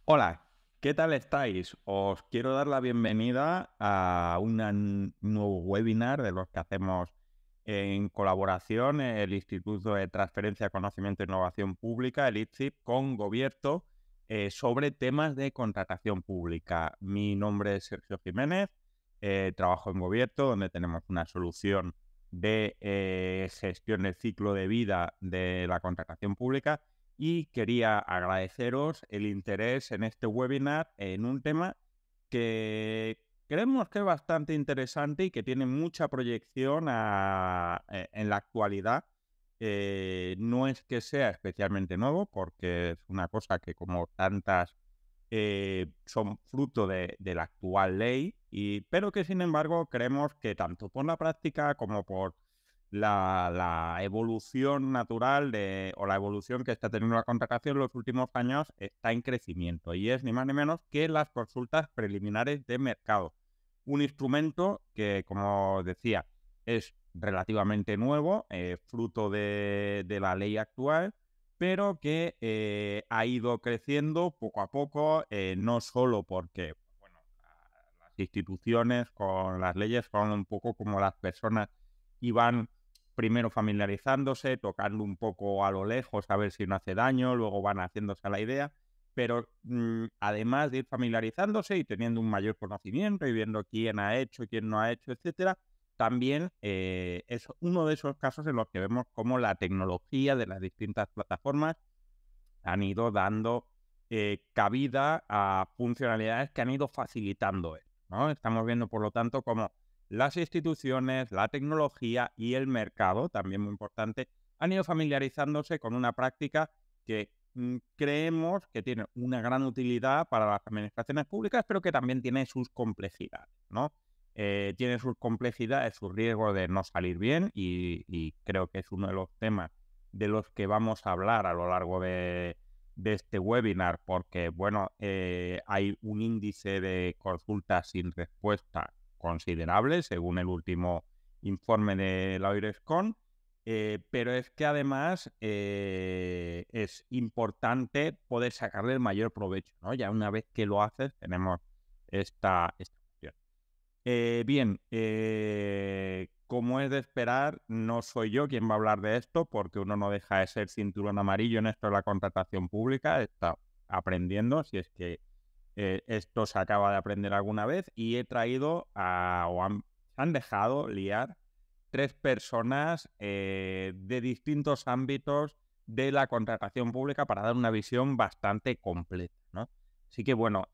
Hola, ¿qué tal estáis? Os quiero dar la bienvenida a nuevo webinar de los que hacemos en colaboración el Instituto de Transferencia, Conocimiento e Innovación Pública, el ITSIP, con Gobierto, sobre temas de contratación pública. Mi nombre es Sergio Jiménez, trabajo en Gobierto, donde tenemos una solución de gestión del ciclo de vida de la contratación pública, y quería agradeceros el interés en este webinar en un tema que creemos que es bastante interesante y que tiene mucha proyección en la actualidad. No es que sea especialmente nuevo, porque es una cosa que, como tantas, son fruto de la actual ley, pero que sin embargo creemos que tanto por la práctica como por la evolución natural o la evolución que está teniendo la contratación en los últimos años está en crecimiento, y es ni más ni menos que las consultas preliminares de mercado. Un instrumento que, como decía, es relativamente nuevo, fruto de la ley actual, pero que ha ido creciendo poco a poco, no solo porque, bueno, las instituciones con las leyes son un poco como las personas, y van primero familiarizándose, tocando un poco a lo lejos a ver si no hace daño, luego van haciéndose a la idea, pero además de ir familiarizándose y teniendo un mayor conocimiento y viendo quién ha hecho, quién no ha hecho, etcétera, también es uno de esos casos en los que vemos cómo la tecnología de las distintas plataformas han ido dando cabida a funcionalidades que han ido facilitando esto, ¿no? Estamos viendo, por lo tanto, cómo las instituciones, la tecnología y el mercado, también muy importante, han ido familiarizándose con una práctica que creemos que tiene una gran utilidad para las administraciones públicas, pero que también tiene sus complejidades, ¿no? Tiene sus complejidades, sus riesgos de no salir bien, y creo que es uno de los temas de los que vamos a hablar a lo largo de este webinar, porque, bueno, hay un índice de consultas sin respuesta considerable, según el último informe de la OIRESCON, pero es que además es importante poder sacarle el mayor provecho, ¿no? Ya una vez que lo haces, tenemos esta opción. Bien, como es de esperar, no soy yo quien va a hablar de esto, porque uno no deja de ser cinturón amarillo en esto de la contratación pública. Está aprendiendo, si es que esto se acaba de aprender alguna vez, y he traído se han dejado liar tres personas de distintos ámbitos de la contratación pública para dar una visión bastante completa, ¿no? Así que, bueno,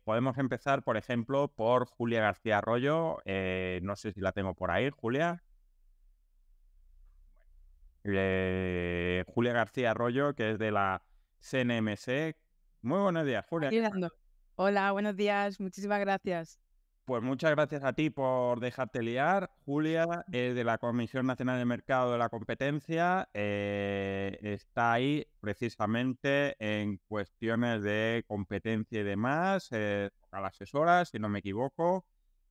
podemos empezar, por ejemplo, por Julia García Arroyo. No sé si la tengo por ahí, Julia. Julia García Arroyo, que es de la CNMC. Muy buenos días, Julia. Aquí dando. Hola, buenos días, muchísimas gracias. Pues muchas gracias a ti por dejarte liar. Julia es de la Comisión Nacional de Mercado de la Competencia. Está ahí precisamente en cuestiones de competencia y demás, a la asesora, si no me equivoco,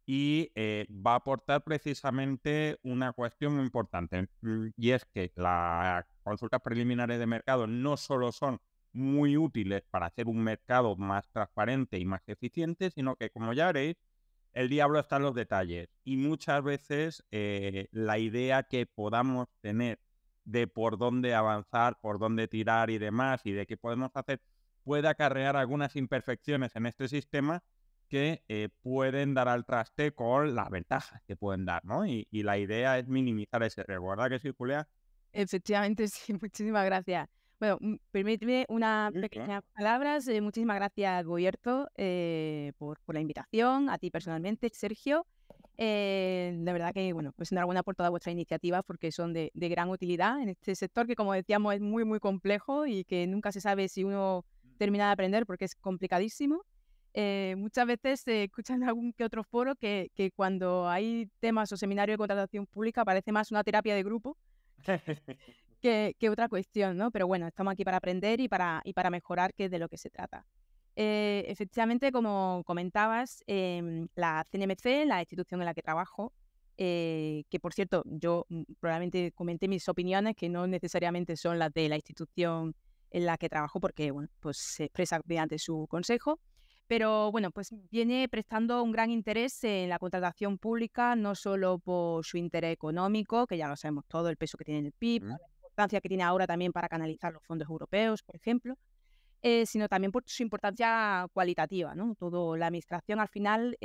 y va a aportar precisamente una cuestión muy importante, y es que las consultas preliminares de mercado no solo son muy útiles para hacer un mercado más transparente y más eficiente, sino que, como ya veréis, el diablo está en los detalles, y muchas veces la idea que podamos tener de por dónde avanzar, por dónde tirar y demás, y de qué podemos hacer, puede acarrear algunas imperfecciones en este sistema que pueden dar al traste con las ventajas que pueden dar, ¿no? Y la idea es minimizar ese riesgo, ¿verdad que sí, Julia? Efectivamente, sí, muchísimas gracias. Bueno, permíteme unas Sí, claro. pequeñas palabras. Muchísimas gracias, Gobierto, por la invitación, a ti personalmente, Sergio. La verdad que, bueno, pues enhorabuena por todas vuestras iniciativas, porque son de gran utilidad en este sector que, como decíamos, es muy, muy complejo y que nunca se sabe si uno termina de aprender porque es complicadísimo. Muchas veces se escucha en algún que otro foro que cuando hay temas o seminarios de contratación pública parece más una terapia de grupo que otra cuestión, ¿no? Pero bueno, estamos aquí para aprender y para mejorar, que es de lo que se trata. Efectivamente, como comentabas, la CNMC, la institución en la que trabajo, que por cierto, yo probablemente comenté mis opiniones, que no necesariamente son las de la institución en la que trabajo porque, bueno, pues se expresa mediante su consejo. Pero bueno, pues viene prestando un gran interés en la contratación pública, no solo por su interés económico, que ya lo sabemos todo, el peso que tiene en el PIB, Mm, la importancia que tiene ahora también para canalizar los fondos europeos, por ejemplo, sino también por su importancia cualitativa, ¿no? La administración al final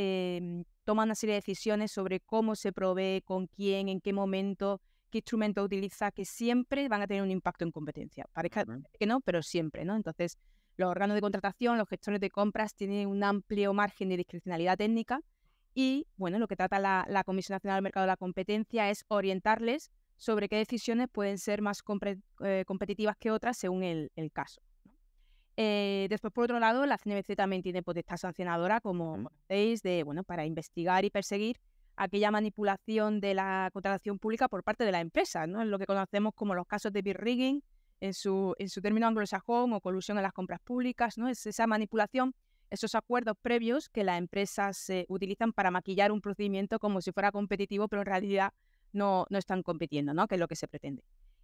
toma una serie de decisiones sobre cómo se provee, con quién, en qué momento, qué instrumento utiliza, que siempre van a tener un impacto en competencia. Parezca mm, que no, pero siempre, ¿no? Entonces, los órganos de contratación, los gestores de compras tienen un amplio margen de discrecionalidad técnica y, bueno, lo que trata la Comisión Nacional del Mercado de la Competencia es orientarles sobre qué decisiones pueden ser más competitivas que otras según el caso. Después, por otro lado, la CNMC también tiene potestad sancionadora, como mm. conocéis, para investigar y perseguir aquella manipulación de la contratación pública por parte de la empresa, ¿no? En lo que conocemos como los casos de beer rigging, en su término anglosajón, o colusión en las compras públicas, ¿no? Es esa manipulación, esos acuerdos previos que las empresas utilizan para maquillar un procedimiento como si fuera competitivo, pero en realidad no están compitiendo, ¿no? Que es lo que se pretende.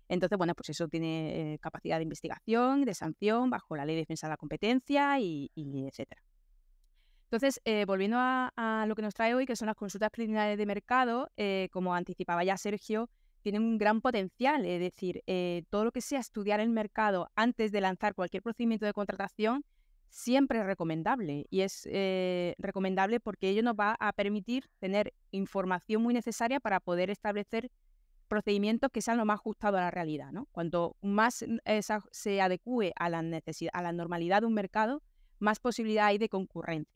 Entonces, bueno, pues eso tiene capacidad de investigación, de sanción, bajo la Ley de Defensa de la Competencia y etcétera. Entonces, volviendo a lo que nos trae hoy, que son las consultas preliminares de mercado, como anticipaba ya Sergio, tienen un gran potencial. Es decir, todo lo que sea estudiar el mercado antes de lanzar cualquier procedimiento de contratación siempre es recomendable. Y es recomendable porque ello nos va a permitir tener información muy necesaria para poder establecer procedimientos que sean lo más ajustados a la realidad, ¿no? Cuanto más se adecue a la necesidad, a la normalidad de un mercado, más posibilidad hay de concurrencia.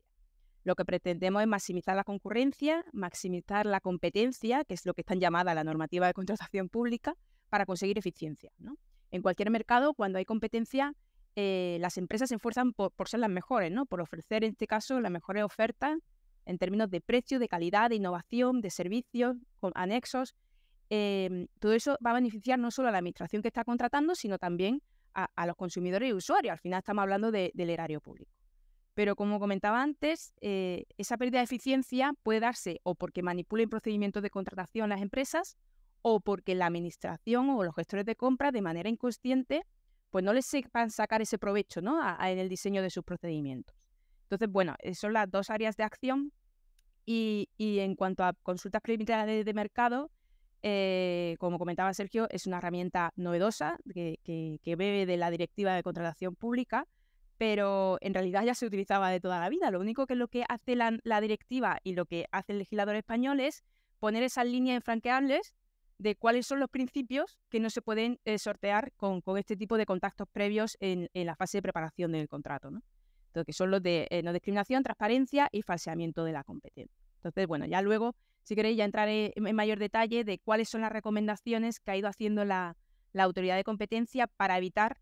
Lo que pretendemos es maximizar la concurrencia, maximizar la competencia, que es lo que están llamadas la normativa de contratación pública, para conseguir eficiencia, ¿no? En cualquier mercado, cuando hay competencia, las empresas se esfuerzan por ser las mejores, ¿no? Por ofrecer, en este caso, las mejores ofertas en términos de precio, de calidad, de innovación, de servicios, con anexos. Todo eso va a beneficiar no solo a la administración que está contratando, sino también a los consumidores y usuarios. Al final estamos hablando del erario público. Pero como comentaba antes, esa pérdida de eficiencia puede darse o porque manipulen procedimientos de contratación las empresas o porque la administración o los gestores de compra de manera inconsciente pues no les sepan sacar ese provecho, ¿no? en el diseño de sus procedimientos. Entonces, bueno, son las dos áreas de acción y en cuanto a consultas preliminares de mercado, como comentaba Sergio, es una herramienta novedosa que bebe de la Directiva de Contratación Pública, pero en realidad ya se utilizaba de toda la vida. Lo único que es lo que hace la directiva y lo que hace el legislador español es poner esas líneas infranqueables de cuáles son los principios que no se pueden sortear con este tipo de contactos previos en la fase de preparación del contrato, ¿no? Entonces, que son los de no discriminación, transparencia y falseamiento de la competencia. Entonces, bueno, ya luego, si queréis, ya entraré en mayor detalle de cuáles son las recomendaciones que ha ido haciendo la autoridad de competencia para evitar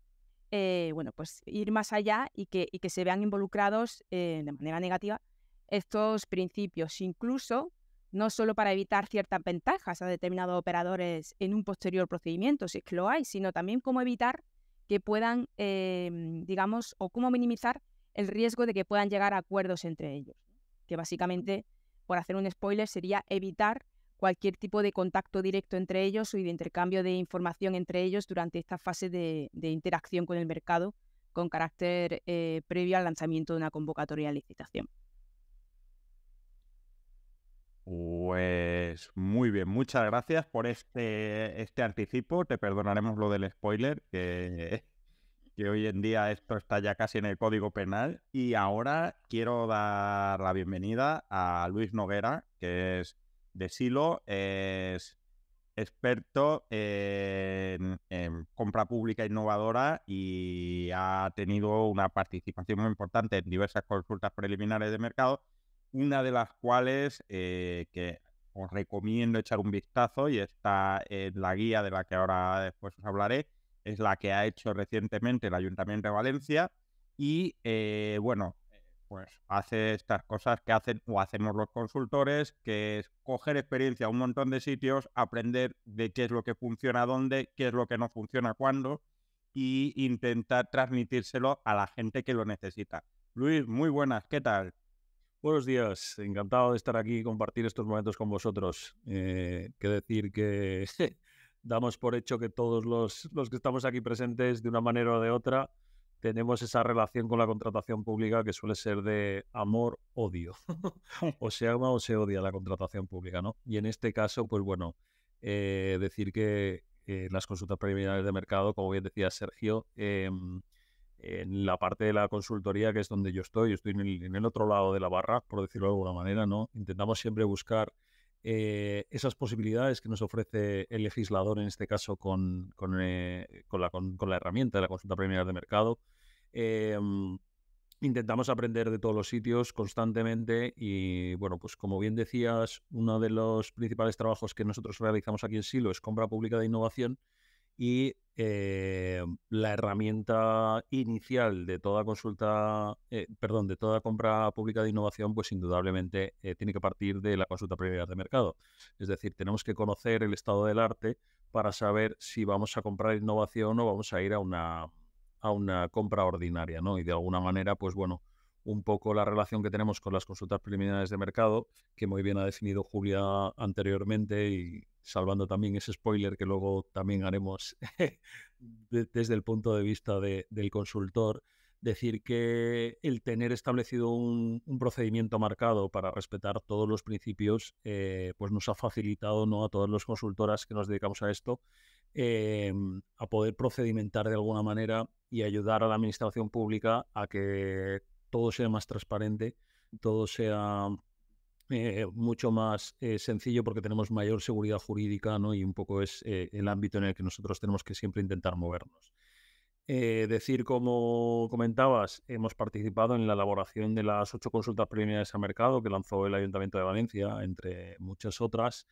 bueno, pues ir más allá y que se vean involucrados de manera negativa estos principios, incluso no solo para evitar ciertas ventajas a determinados operadores en un posterior procedimiento, si es que lo hay, sino también cómo evitar que puedan, digamos, o cómo minimizar el riesgo de que puedan llegar a acuerdos entre ellos, ¿no? Que básicamente, por hacer un spoiler, sería evitar cualquier tipo de contacto directo entre ellos y de intercambio de información entre ellos durante esta fase de interacción con el mercado con carácter previo al lanzamiento de una convocatoria de licitación. Pues muy bien, muchas gracias por este anticipo. Te perdonaremos lo del spoiler, que hoy en día esto está ya casi en el Código Penal. Y ahora quiero dar la bienvenida a Luis Noguera, que es de Silo, es experto en compra pública innovadora y ha tenido una participación muy importante en diversas consultas preliminares de mercado, una de las cuales que os recomiendo echar un vistazo y está en la guía de la que ahora después os hablaré, es la que ha hecho recientemente el Ayuntamiento de Valencia y bueno, pues hace estas cosas que hacen o hacemos los consultores, que es coger experiencia a un montón de sitios, aprender de qué es lo que funciona dónde, qué es lo que no funciona cuándo y intentar transmitírselo a la gente que lo necesita. Luis, muy buenas, ¿qué tal? Buenos días, encantado de estar aquí y compartir estos momentos con vosotros. Que decir que damos por hecho que todos los que estamos aquí presentes, de una manera o de otra, tenemos esa relación con la contratación pública que suele ser de amor-odio. O se ama o se odia la contratación pública, ¿no? Y en este caso, pues bueno, decir que las consultas preliminares de mercado, como bien decía Sergio, en la parte de la consultoría, que es donde yo estoy en el otro lado de la barra, por decirlo de alguna manera, ¿no? Intentamos siempre buscar esas posibilidades que nos ofrece el legislador, en este caso con la herramienta de la consulta preliminar de mercado. Eh, Intentamos aprender de todos los sitios constantemente y, bueno, pues como bien decías, uno de los principales trabajos que nosotros realizamos aquí en Silo es compra pública de innovación y la herramienta inicial de toda de toda compra pública de innovación, pues indudablemente tiene que partir de la consulta preliminar de mercado. Es decir, tenemos que conocer el estado del arte para saber si vamos a comprar innovación o vamos a ir a una compra ordinaria, ¿no? Y de alguna manera, pues bueno, un poco la relación que tenemos con las consultas preliminares de mercado, que muy bien ha definido Julia anteriormente, y salvando también ese spoiler que luego también haremos desde el punto de vista del consultor, decir que el tener establecido un procedimiento marcado para respetar todos los principios, pues nos ha facilitado, ¿no?, a todas las consultoras que nos dedicamos a esto, a poder procedimentar de alguna manera y ayudar a la administración pública a que todo sea más transparente, todo sea mucho más sencillo, porque tenemos mayor seguridad jurídica, ¿no? Y un poco es el ámbito en el que nosotros tenemos que siempre intentar movernos. Decir, como comentabas, hemos participado en la elaboración de las 8 consultas preliminares a mercado que lanzó el Ayuntamiento de Valencia, entre muchas otras.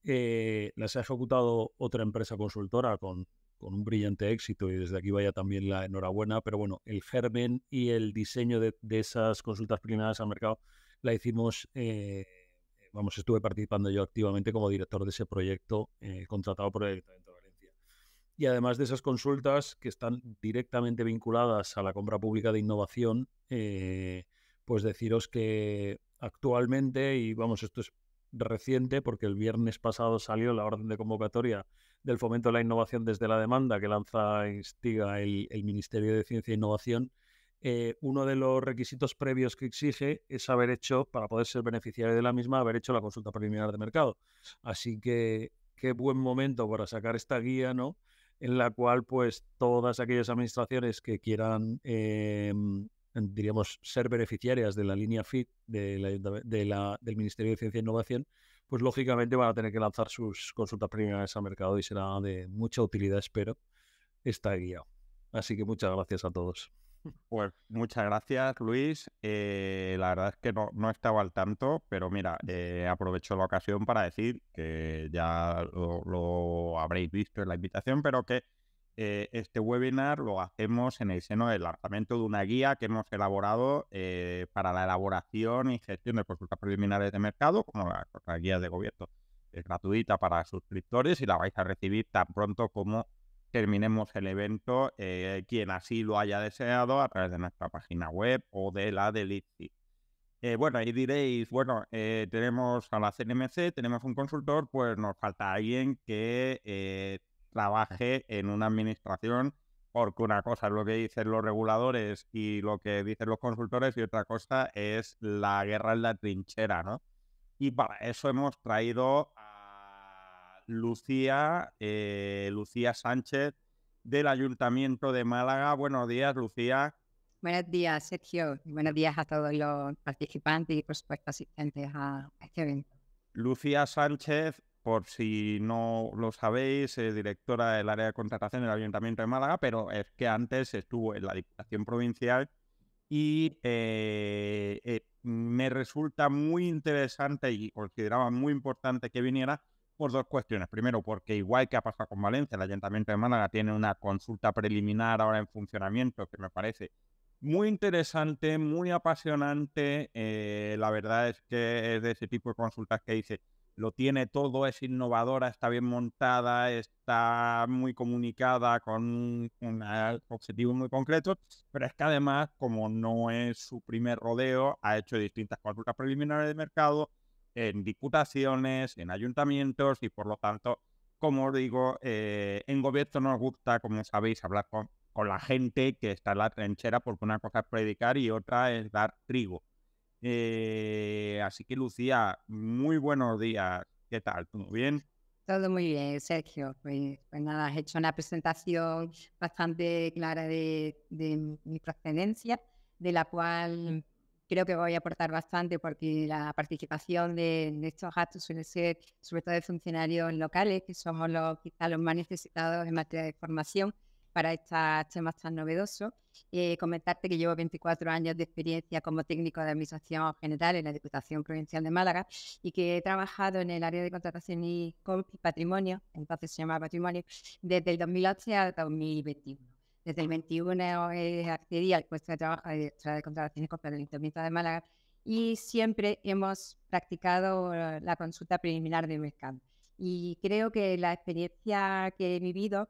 Las ha ejecutado otra empresa consultora con un brillante éxito, y desde aquí vaya también la enhorabuena, pero bueno, el germen y el diseño de esas consultas preliminares al mercado la hicimos, estuve participando yo activamente como director de ese proyecto contratado por el Ayuntamiento de Valencia. Y además de esas consultas que están directamente vinculadas a la compra pública de innovación, pues deciros que actualmente, y vamos, esto es reciente porque el viernes pasado salió la orden de convocatoria del fomento de la innovación desde la demanda que lanza e instiga el Ministerio de Ciencia e Innovación. Uno de los requisitos previos que exige es haber hecho, para poder ser beneficiario de la misma, haber hecho la consulta preliminar de mercado. Así que qué buen momento para sacar esta guía, ¿no?, en la cual pues todas aquellas administraciones que quieran, diríamos, ser beneficiarias de la línea FIT del Ministerio de Ciencia e Innovación, pues lógicamente van a tener que lanzar sus consultas preliminares al mercado, y será de mucha utilidad, espero, esta guía. Así que muchas gracias a todos. Pues muchas gracias, Luis. La verdad es que no estaba al tanto, pero mira, aprovecho la ocasión para decir que ya lo habréis visto en la invitación, pero que este webinar lo hacemos en el seno del lanzamiento de una guía que hemos elaborado para la elaboración y gestión de consultas preliminares de mercado, como la guía de gobierno. Es gratuita para suscriptores y la vais a recibir tan pronto como terminemos el evento, quien así lo haya deseado, a través de nuestra página web o de la del ITSI. Bueno, y diréis, bueno, tenemos a la CNMC, tenemos un consultor, pues nos falta alguien que trabaje en una administración, porque una cosa es lo que dicen los reguladores y lo que dicen los consultores, y otra cosa es la guerra en la trinchera, ¿no? Y para eso hemos traído a Lucía Sánchez, del Ayuntamiento de Málaga. Buenos días, Lucía. Buenos días, Sergio. Y buenos días a todos los participantes y, por supuesto, asistentes a este evento. Lucía Sánchez, por si no lo sabéis, es directora del área de contratación del Ayuntamiento de Málaga, pero es que antes estuvo en la Diputación Provincial y me resulta muy interesante y consideraba muy importante que viniera por dos cuestiones. Primero, porque igual que ha pasado con Valencia, el Ayuntamiento de Málaga tiene una consulta preliminar ahora en funcionamiento que me parece muy interesante, muy apasionante. La verdad es que es de ese tipo de consultas que dice, lo tiene todo, es innovadora, está bien montada, está muy comunicada, con un objetivo muy concreto, pero es que además, como no es su primer rodeo, ha hecho distintas consultas preliminares de mercado en diputaciones, en ayuntamientos, y por lo tanto como os digo, en Gobierno nos gusta, como sabéis, hablar con la gente que está en la trinchera, porque una cosa es predicar y otra es dar trigo. Así que, Lucía, muy buenos días. ¿Qué tal? ¿Todo bien? Todo muy bien, Sergio. Pues nada, has hecho una presentación bastante clara de mi procedencia, de la cual creo que voy a aportar bastante porque la participación de estos actos suele ser sobre todo de funcionarios locales, que somos quizás los más necesitados en materia de formación para estos temas tan novedosos. Comentarte que llevo 24 años de experiencia como técnico de administración general en la Diputación Provincial de Málaga y que he trabajado en el área de contratación y patrimonio, entonces se llama patrimonio, desde el 2011 al 2021. Desde el 21 accedí al puesto de trabajo de directora de contratación y compra del Ayuntamiento de Málaga y siempre hemos practicado la consulta preliminar de mercado. Y creo que la experiencia que he vivido,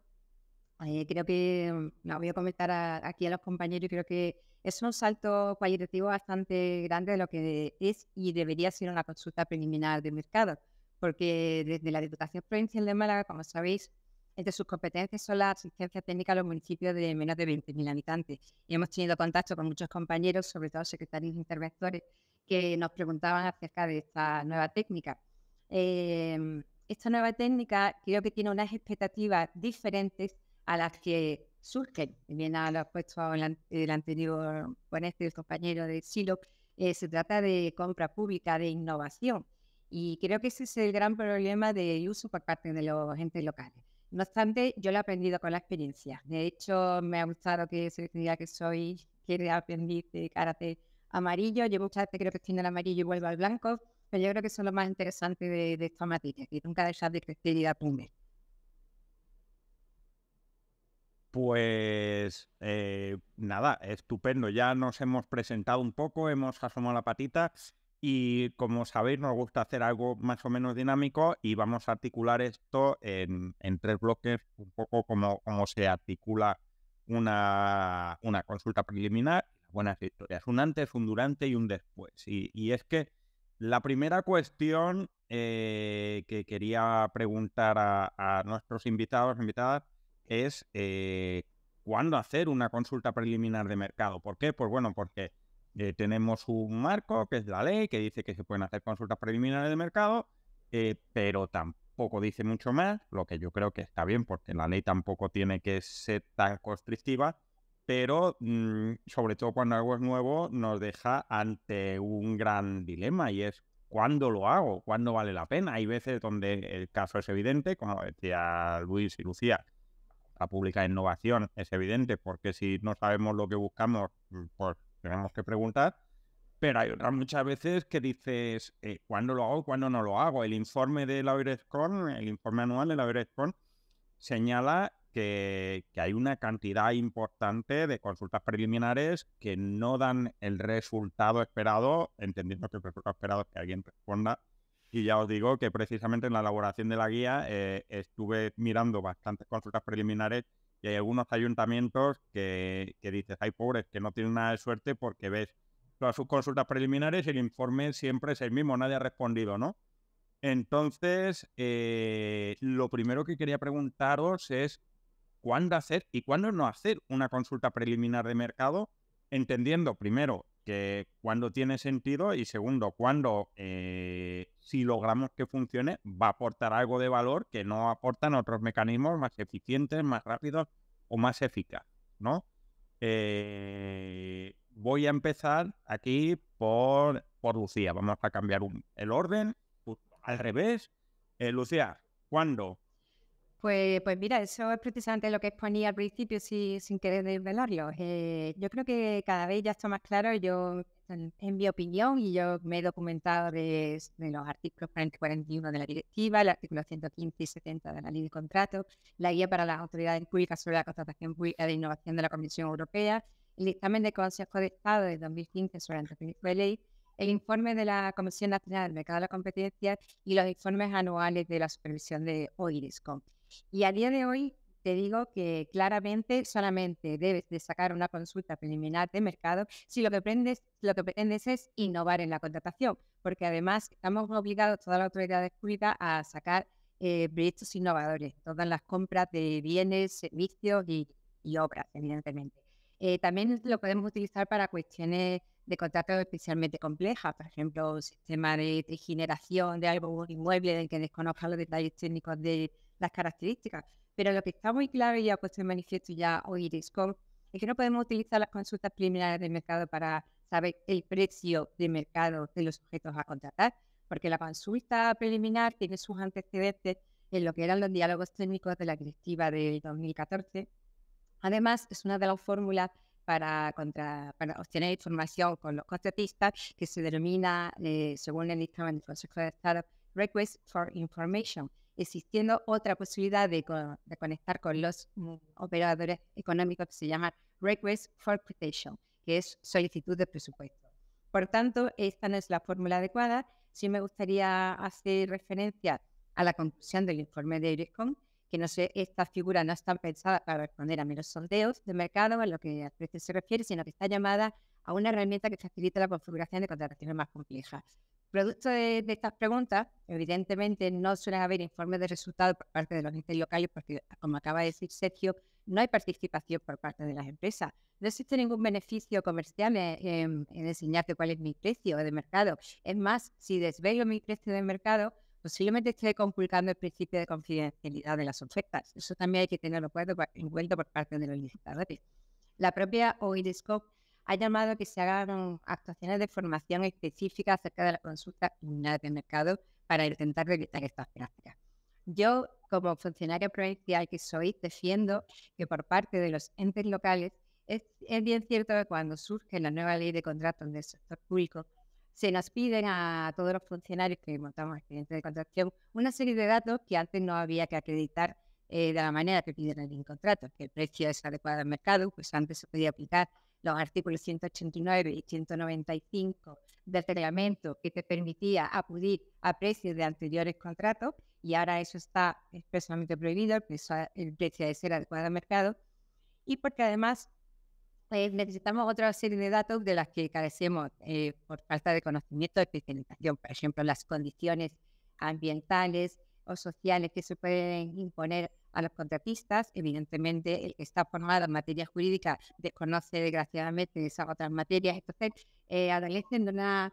creo que la voy a comentar aquí a los compañeros y creo que es un salto cualitativo bastante grande de lo que es y debería ser una consulta preliminar de mercado, porque desde la Diputación Provincial de Málaga, como sabéis, entre sus competencias son la asistencia técnica a los municipios de menos de 20.000 habitantes. Y hemos tenido contacto con muchos compañeros, sobre todo secretarios e interventores, que nos preguntaban acerca de esta nueva técnica. Esta nueva técnica creo que tiene unas expectativas diferentes a las que surgen, bien a lo puesto el anterior ponente, el compañero de Silo, se trata de compra pública, de innovación. Y creo que ese es el gran problema de uso por parte de los entes locales. No obstante, yo lo he aprendido con la experiencia. De hecho, me ha gustado que se diga que soy que aprendí de karate amarillo. Yo muchas veces creo que estoy en el amarillo y vuelvo al blanco, pero yo creo que eso es lo más interesante de esta materia, que nunca dejar de crecer y de aprender. Pues nada, estupendo. Ya nos hemos presentado un poco, hemos asomado la patita y como sabéis nos gusta hacer algo más o menos dinámico y vamos a articular esto en 3 bloques, un poco como se articula una consulta preliminar, buenas historias, un antes, un durante y un después. Y es que la primera cuestión que quería preguntar a nuestros invitados, invitadas, es cuándo hacer una consulta preliminar de mercado. ¿Por qué? Pues bueno, porque tenemos un marco, que es la ley, que dice que se pueden hacer consultas preliminares de mercado, pero tampoco dice mucho más, lo que yo creo que está bien, porque la ley tampoco tiene que ser tan constrictiva, pero sobre todo cuando algo es nuevo, nos deja ante un gran dilema y es ¿cuándo lo hago? ¿Cuándo vale la pena? Hay veces donde el caso es evidente, como decía Luis y Lucía, la pública de innovación es evidente, porque si no sabemos lo que buscamos, pues tenemos que preguntar. Pero hay otras muchas veces que dices, ¿cuándo lo hago? ¿Cuándo no lo hago? El informe de la Eurescon, el informe anual de la Eurescon, señala que hay una cantidad importante de consultas preliminares que no dan el resultado esperado, entendiendo que el resultado esperado es que alguien responda. Y ya os digo que precisamente en la elaboración de la guía estuve mirando bastantes consultas preliminares y hay algunos ayuntamientos que dices, hay pobres, que no tienen nada de suerte porque ves todas sus consultas preliminares y el informe siempre es el mismo, nadie ha respondido, ¿no? Entonces, lo primero que quería preguntaros es cuándo hacer y cuándo no hacer una consulta preliminar de mercado, entendiendo primero que cuándo tiene sentido y segundo, cuándo si logramos que funcione va a aportar algo de valor que no aportan otros mecanismos más eficientes, más rápidos o más eficaces, ¿no? Voy a empezar aquí por Lucía. Vamos a cambiar el orden al revés. Lucía, ¿cuándo? Pues mira, eso es precisamente lo que exponía al principio sin querer desvelarlo. Yo creo que cada vez ya está más claro, yo en mi opinión, y yo me he documentado de los artículos 40 y 41 de la directiva, el artículo 115 y 70 de la ley de contratos, la guía para las autoridades públicas sobre la contratación pública de innovación de la Comisión Europea, el dictamen del Consejo de Estado de 2015 sobre el anteproyecto de ley, el informe de la Comisión Nacional del Mercado de la Competencia y los informes anuales de la supervisión de OIRESCOM. Y a día de hoy te digo que claramente solamente debes de sacar una consulta preliminar de mercado si lo que pretendes es innovar en la contratación, porque además estamos obligados todas las autoridades públicas a sacar proyectos innovadores, todas las compras de bienes, servicios y obras, evidentemente. También lo podemos utilizar para cuestiones de contratos especialmente complejas, por ejemplo, un sistema de generación de algo inmueble del que desconozca los detalles técnicos de las características. Pero lo que está muy claro y ha puesto en manifiesto ya hoy IRIS.com es que no podemos utilizar las consultas preliminares de mercado para saber el precio de mercado de los objetos a contratar, porque la consulta preliminar tiene sus antecedentes en lo que eran los diálogos técnicos de la directiva del 2014. Además, es una de las fórmulas para obtener información con los contratistas que se denomina, según el dictamen del Consejo de Estado, Request for Information, existiendo otra posibilidad de conectar con los operadores económicos que se llama Request for Quotation, que es solicitud de presupuesto. Por tanto, esta no es la fórmula adecuada. Sí me gustaría hacer referencia a la conclusión del informe de IRIS.com, que estas figuras no están pensadas para responder a meros sondeos de mercado en lo que a precio se refiere, sino que está llamada a una herramienta que facilita la configuración de contrataciones más complejas. Producto de estas preguntas, evidentemente no suelen haber informes de resultados por parte de los entes locales porque, como acaba de decir Sergio, no hay participación por parte de las empresas. No existe ningún beneficio comercial en enseñarte cuál es mi precio de mercado. Es más, si desvelo mi precio de mercado, posiblemente esté conculcando el principio de confidencialidad de las ofertas. Eso también hay que tenerlo en cuenta por parte de los licitadores. La propia IRIS.com ha llamado a que se hagan actuaciones de formación específica acerca de la consulta preliminar de mercado para intentar evitar estas prácticas. Yo, como funcionaria provincial que soy, defiendo que por parte de los entes locales es bien cierto que cuando surge la nueva ley de contratos del sector público, se nos piden a todos los funcionarios que montamos expedientes de contratación una serie de datos que antes no había que acreditar de la manera que piden en el contrato, que el precio es adecuado al mercado, pues antes se podía aplicar los artículos 189 y 195 del reglamento que te permitía acudir a precios de anteriores contratos, y ahora eso está expresamente prohibido, el precio debe ser adecuado al mercado, y porque además necesitamos otra serie de datos de las que carecemos por falta de conocimiento de especialización. Por ejemplo, las condiciones ambientales o sociales que se pueden imponer a los contratistas. Evidentemente, el que está formado en materia jurídica desconoce desgraciadamente esas otras materias. Entonces, adolecen de una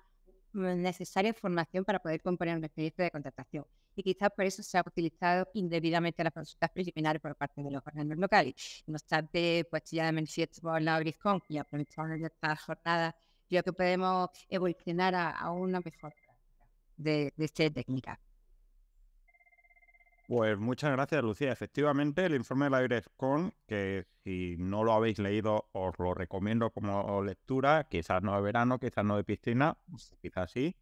necesaria formación para poder componer un expediente de contratación. Y quizás por eso se ha utilizado indebidamente las consultas preliminares por parte de los órganos locales. No obstante, pues ya de manifiesto por la IRIS.com y aprovechando esta jornada, creo que podemos evolucionar a una mejor práctica de esta técnica. Pues muchas gracias, Lucía. Efectivamente, el informe de la IRIS.com, que si no lo habéis leído, os lo recomiendo como lectura, quizás no de verano, quizás no de piscina, quizás sí,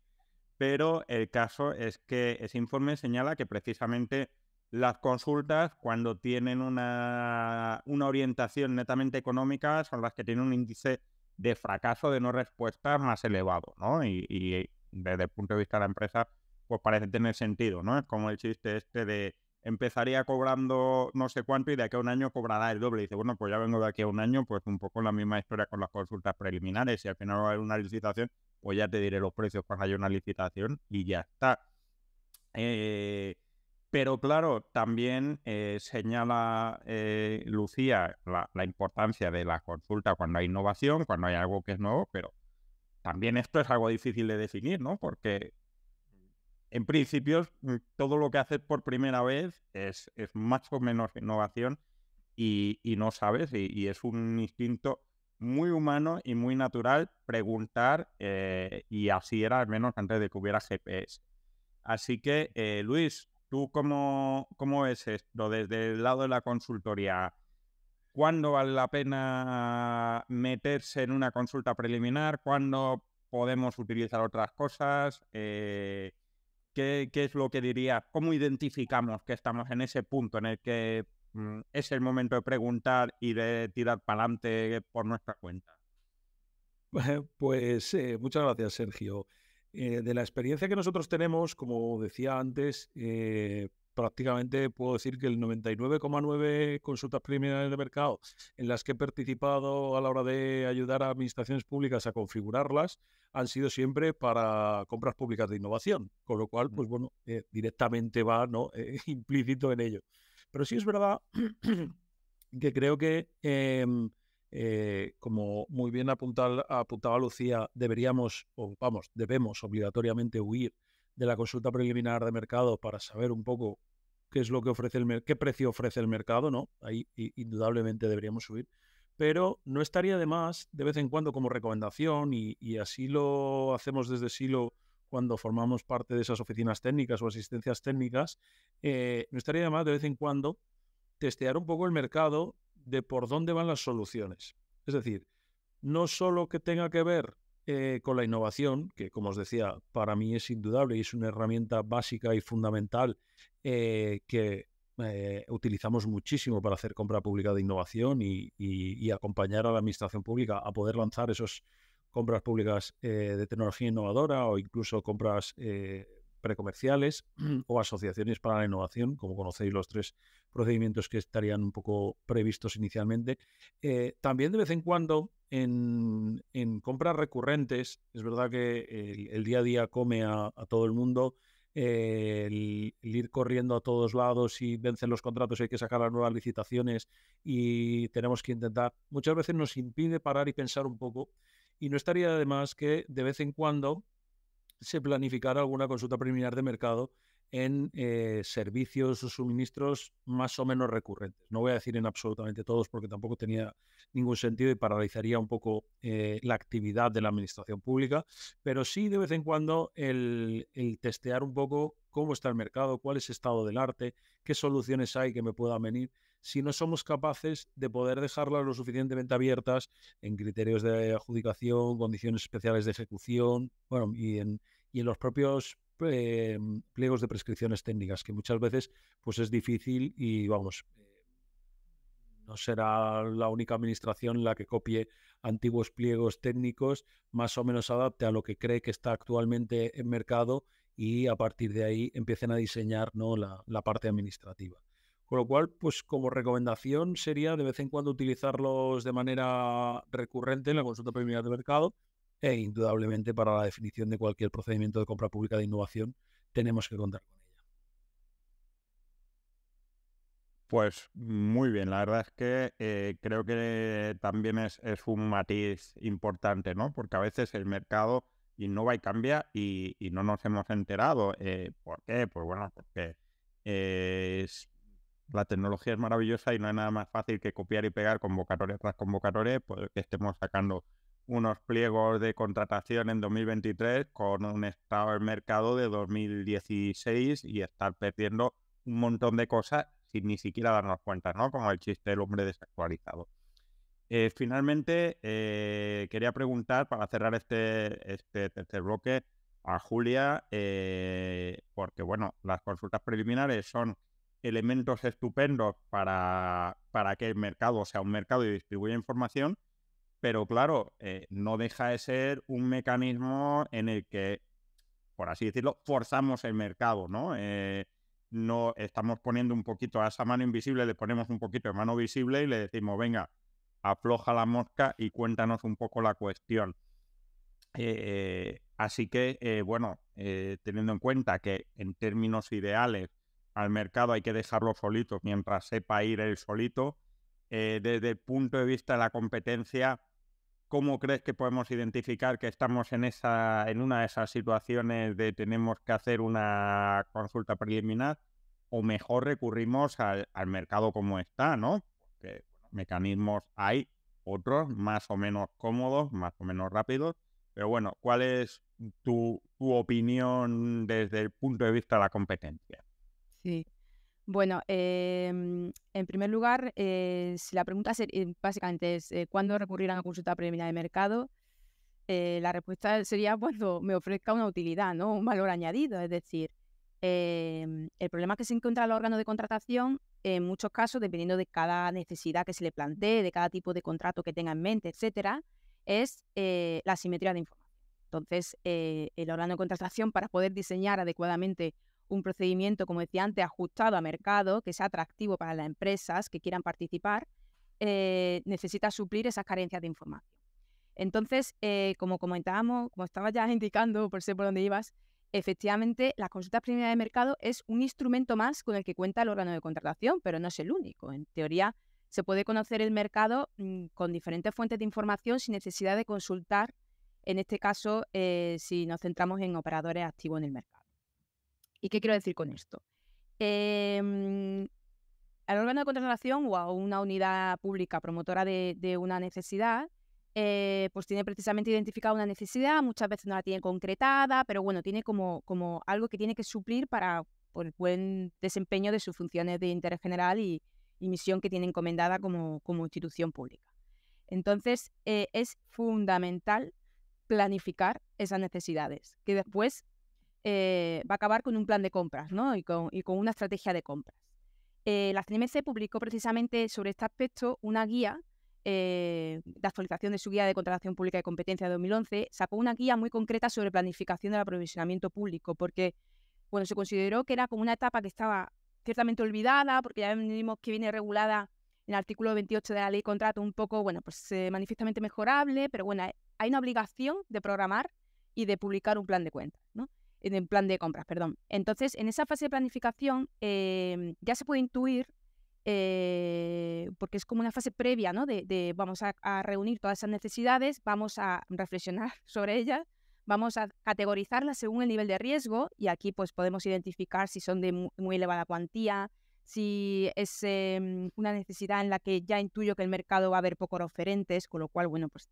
pero el caso es que ese informe señala que precisamente las consultas, cuando tienen una orientación netamente económica, son las que tienen un índice de fracaso, de no respuesta más elevado, ¿no? Y desde el punto de vista de la empresa, pues parece tener sentido, ¿no? Es como el chiste este de empezaría cobrando no sé cuánto y de aquí a un año cobrará el doble. Y dice, bueno, pues ya vengo de aquí a un año, pues un poco la misma historia con las consultas preliminares. Y al final va a haber una licitación, pues ya te diré los precios cuando haya una licitación y ya está. Pero claro, también señala Lucía la importancia de la consulta cuando hay innovación, cuando hay algo que es nuevo, pero también esto es algo difícil de definir, ¿no? Porque en principio todo lo que haces por primera vez es más o menos innovación y no sabes, y es un instinto muy humano y muy natural preguntar, y así era al menos antes de que hubiera GPS. Así que, Luis, ¿tú cómo ves esto desde el lado de la consultoría? ¿Cuándo vale la pena meterse en una consulta preliminar? ¿Cuándo podemos utilizar otras cosas? ¿Qué es lo que dirías? ¿Cómo identificamos que estamos en ese punto en el que es el momento de preguntar y de tirar para adelante por nuestra cuenta? Pues muchas gracias, Sergio. De la experiencia que nosotros tenemos, como decía antes, prácticamente puedo decir que el 99,9 consultas preliminares de mercado en las que he participado a la hora de ayudar a administraciones públicas a configurarlas han sido siempre para compras públicas de innovación, con lo cual, pues bueno, directamente va, ¿no? Implícito en ello. Pero sí es verdad que creo que, como muy bien apuntaba Lucía, debemos obligatoriamente huir de la consulta preliminar de mercado para saber un poco qué es lo que ofrece qué precio ofrece el mercado, ¿no? Ahí indudablemente deberíamos subir. Pero no estaría de más, de vez en cuando, como recomendación, y así lo hacemos desde Silo cuando formamos parte de esas oficinas técnicas o asistencias técnicas, no estaría de más de vez en cuando testear un poco el mercado de por dónde van las soluciones. Es decir, no solo que tenga que ver con la innovación, que como os decía, para mí es indudable y es una herramienta básica y fundamental que utilizamos muchísimo para hacer compra pública de innovación y acompañar a la administración pública a poder lanzar esas compras públicas de tecnología innovadora o incluso compras precomerciales o asociaciones para la innovación, como conocéis los 3 procedimientos que estarían un poco previstos inicialmente. También de vez en cuando en compras recurrentes, es verdad que el día a día come a todo el mundo, el ir corriendo a todos lados y vencen los contratos y hay que sacar las nuevas licitaciones y tenemos que intentar, muchas veces nos impide parar y pensar un poco, y no estaría de más que de vez en cuando se planificara alguna consulta preliminar de mercado en servicios o suministros más o menos recurrentes. No voy a decir en absolutamente todos porque tampoco tenía ningún sentido y paralizaría un poco la actividad de la administración pública, pero sí de vez en cuando el testear un poco cómo está el mercado, cuál es el estado del arte, qué soluciones hay que me puedan venir, si no somos capaces de poder dejarlas lo suficientemente abiertas en criterios de adjudicación, condiciones especiales de ejecución, bueno, y en los propios pliegos de prescripciones técnicas, que muchas veces pues es difícil y vamos, no será la única administración la que copie antiguos pliegos técnicos, más o menos adapte a lo que cree que está actualmente en mercado y a partir de ahí empiecen a diseñar, ¿no?, la parte administrativa. Con lo cual, pues como recomendación sería de vez en cuando utilizarlos de manera recurrente en la consulta preliminar de mercado e indudablemente para la definición de cualquier procedimiento de compra pública de innovación tenemos que contar con ella. Pues muy bien, la verdad es que creo que también es un matiz importante, ¿no? Porque a veces el mercado innova y cambia y no nos hemos enterado. ¿Por qué? Pues bueno, porque la tecnología es maravillosa y no hay nada más fácil que copiar y pegar convocatoria tras convocatoria, pues que estemos sacando unos pliegos de contratación en 2023 con un estado del mercado de 2016 y estar perdiendo un montón de cosas sin ni siquiera darnos cuenta, ¿no? Como el chiste del hombre desactualizado. Finalmente, quería preguntar, para cerrar este tercer bloque, a Julia, porque, bueno, las consultas preliminares son elementos estupendos para que el mercado sea un mercado y distribuya información, pero claro, no deja de ser un mecanismo en el que, por así decirlo, forzamos el mercado, ¿no? No estamos poniendo un poquito a esa mano invisible, le ponemos un poquito de mano visible y le decimos, venga, afloja la mosca y cuéntanos un poco la cuestión. Así que, bueno, teniendo en cuenta que en términos ideales al mercado hay que dejarlo solito mientras sepa ir él solito, desde el punto de vista de la competencia, ¿cómo crees que podemos identificar que estamos en una de esas situaciones de tenemos que hacer una consulta preliminar o mejor recurrimos al mercado como está, ¿no? Porque mecanismos hay, otros más o menos cómodos, más o menos rápidos, pero bueno, ¿cuál es tu opinión desde el punto de vista de la competencia? Sí. Bueno, en primer lugar, si la pregunta básicamente es ¿cuándo recurrir a una consulta preliminar de mercado? La respuesta sería cuando me ofrezca una utilidad, ¿no? Un valor añadido. Es decir, el problema que se encuentra el órgano de contratación, en muchos casos, dependiendo de cada necesidad que se le plantee, de cada tipo de contrato que tenga en mente, etcétera, es la asimetría de información. Entonces, el órgano de contratación, para poder diseñar adecuadamente un procedimiento, como decía antes, ajustado a mercado, que sea atractivo para las empresas que quieran participar, necesita suplir esas carencias de información. Entonces, como comentábamos, como estaba ya indicando, por sé por dónde ibas, efectivamente, las consultas preliminares de mercado es un instrumento más con el que cuenta el órgano de contratación, pero no es el único. En teoría, se puede conocer el mercado con diferentes fuentes de información sin necesidad de consultar, en este caso, si nos centramos en operadores activos en el mercado. ¿Y qué quiero decir con esto? Al órgano de contratación o a una unidad pública promotora de una necesidad, pues tiene precisamente identificada una necesidad, muchas veces no la tiene concretada, pero bueno, tiene como algo que tiene que suplir para por el buen desempeño de sus funciones de interés general y misión que tiene encomendada como institución pública. Entonces, es fundamental planificar esas necesidades, que después va a acabar con un plan de compras, ¿no? y con una estrategia de compras. La CNMC publicó precisamente sobre este aspecto una guía de actualización de su guía de contratación pública de competencia de 2011, sacó una guía muy concreta sobre planificación del aprovisionamiento público, porque bueno, se consideró que era como una etapa que estaba ciertamente olvidada, porque ya vimos que viene regulada en el artículo 28 de la ley de contrato un poco, bueno, pues manifiestamente mejorable, pero bueno, hay una obligación de programar y de publicar un plan de cuentas, ¿no? En plan de compras, perdón. Entonces, en esa fase de planificación ya se puede intuir, porque es como una fase previa, ¿no? De vamos a reunir todas esas necesidades, vamos a reflexionar sobre ellas, vamos a categorizarlas según el nivel de riesgo, y aquí pues podemos identificar si son de muy elevada cuantía, si es una necesidad en la que ya intuyo que el mercado va a haber pocos oferentes, con lo cual, bueno, pues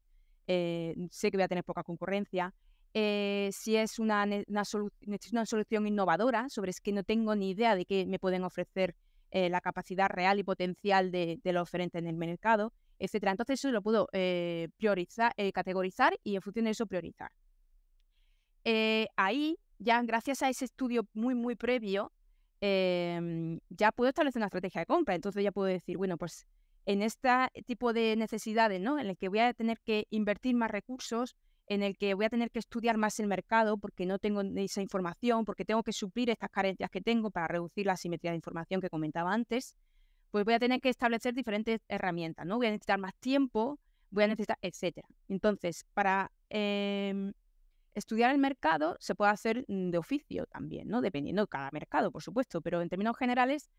sé que voy a tener poca concurrencia. Si es una solución innovadora, sobre es que no tengo ni idea de qué me pueden ofrecer la capacidad real y potencial de los oferentes en el mercado, etcétera. Entonces eso lo puedo priorizar, categorizar y en función de eso priorizar. Ahí, ya gracias a ese estudio muy previo, ya puedo establecer una estrategia de compra. Entonces ya puedo decir, bueno, pues en este tipo de necesidades, ¿no? En el que voy a tener que invertir más recursos, en el que voy a tener que estudiar más el mercado porque no tengo esa información, porque tengo que suplir estas carencias que tengo para reducir la asimetría de información que comentaba antes, pues voy a tener que establecer diferentes herramientas, ¿no? Voy a necesitar más tiempo, voy a necesitar, etcétera. Entonces, para estudiar el mercado se puede hacer de oficio también, ¿no? Dependiendo de cada mercado, por supuesto, pero en términos generales,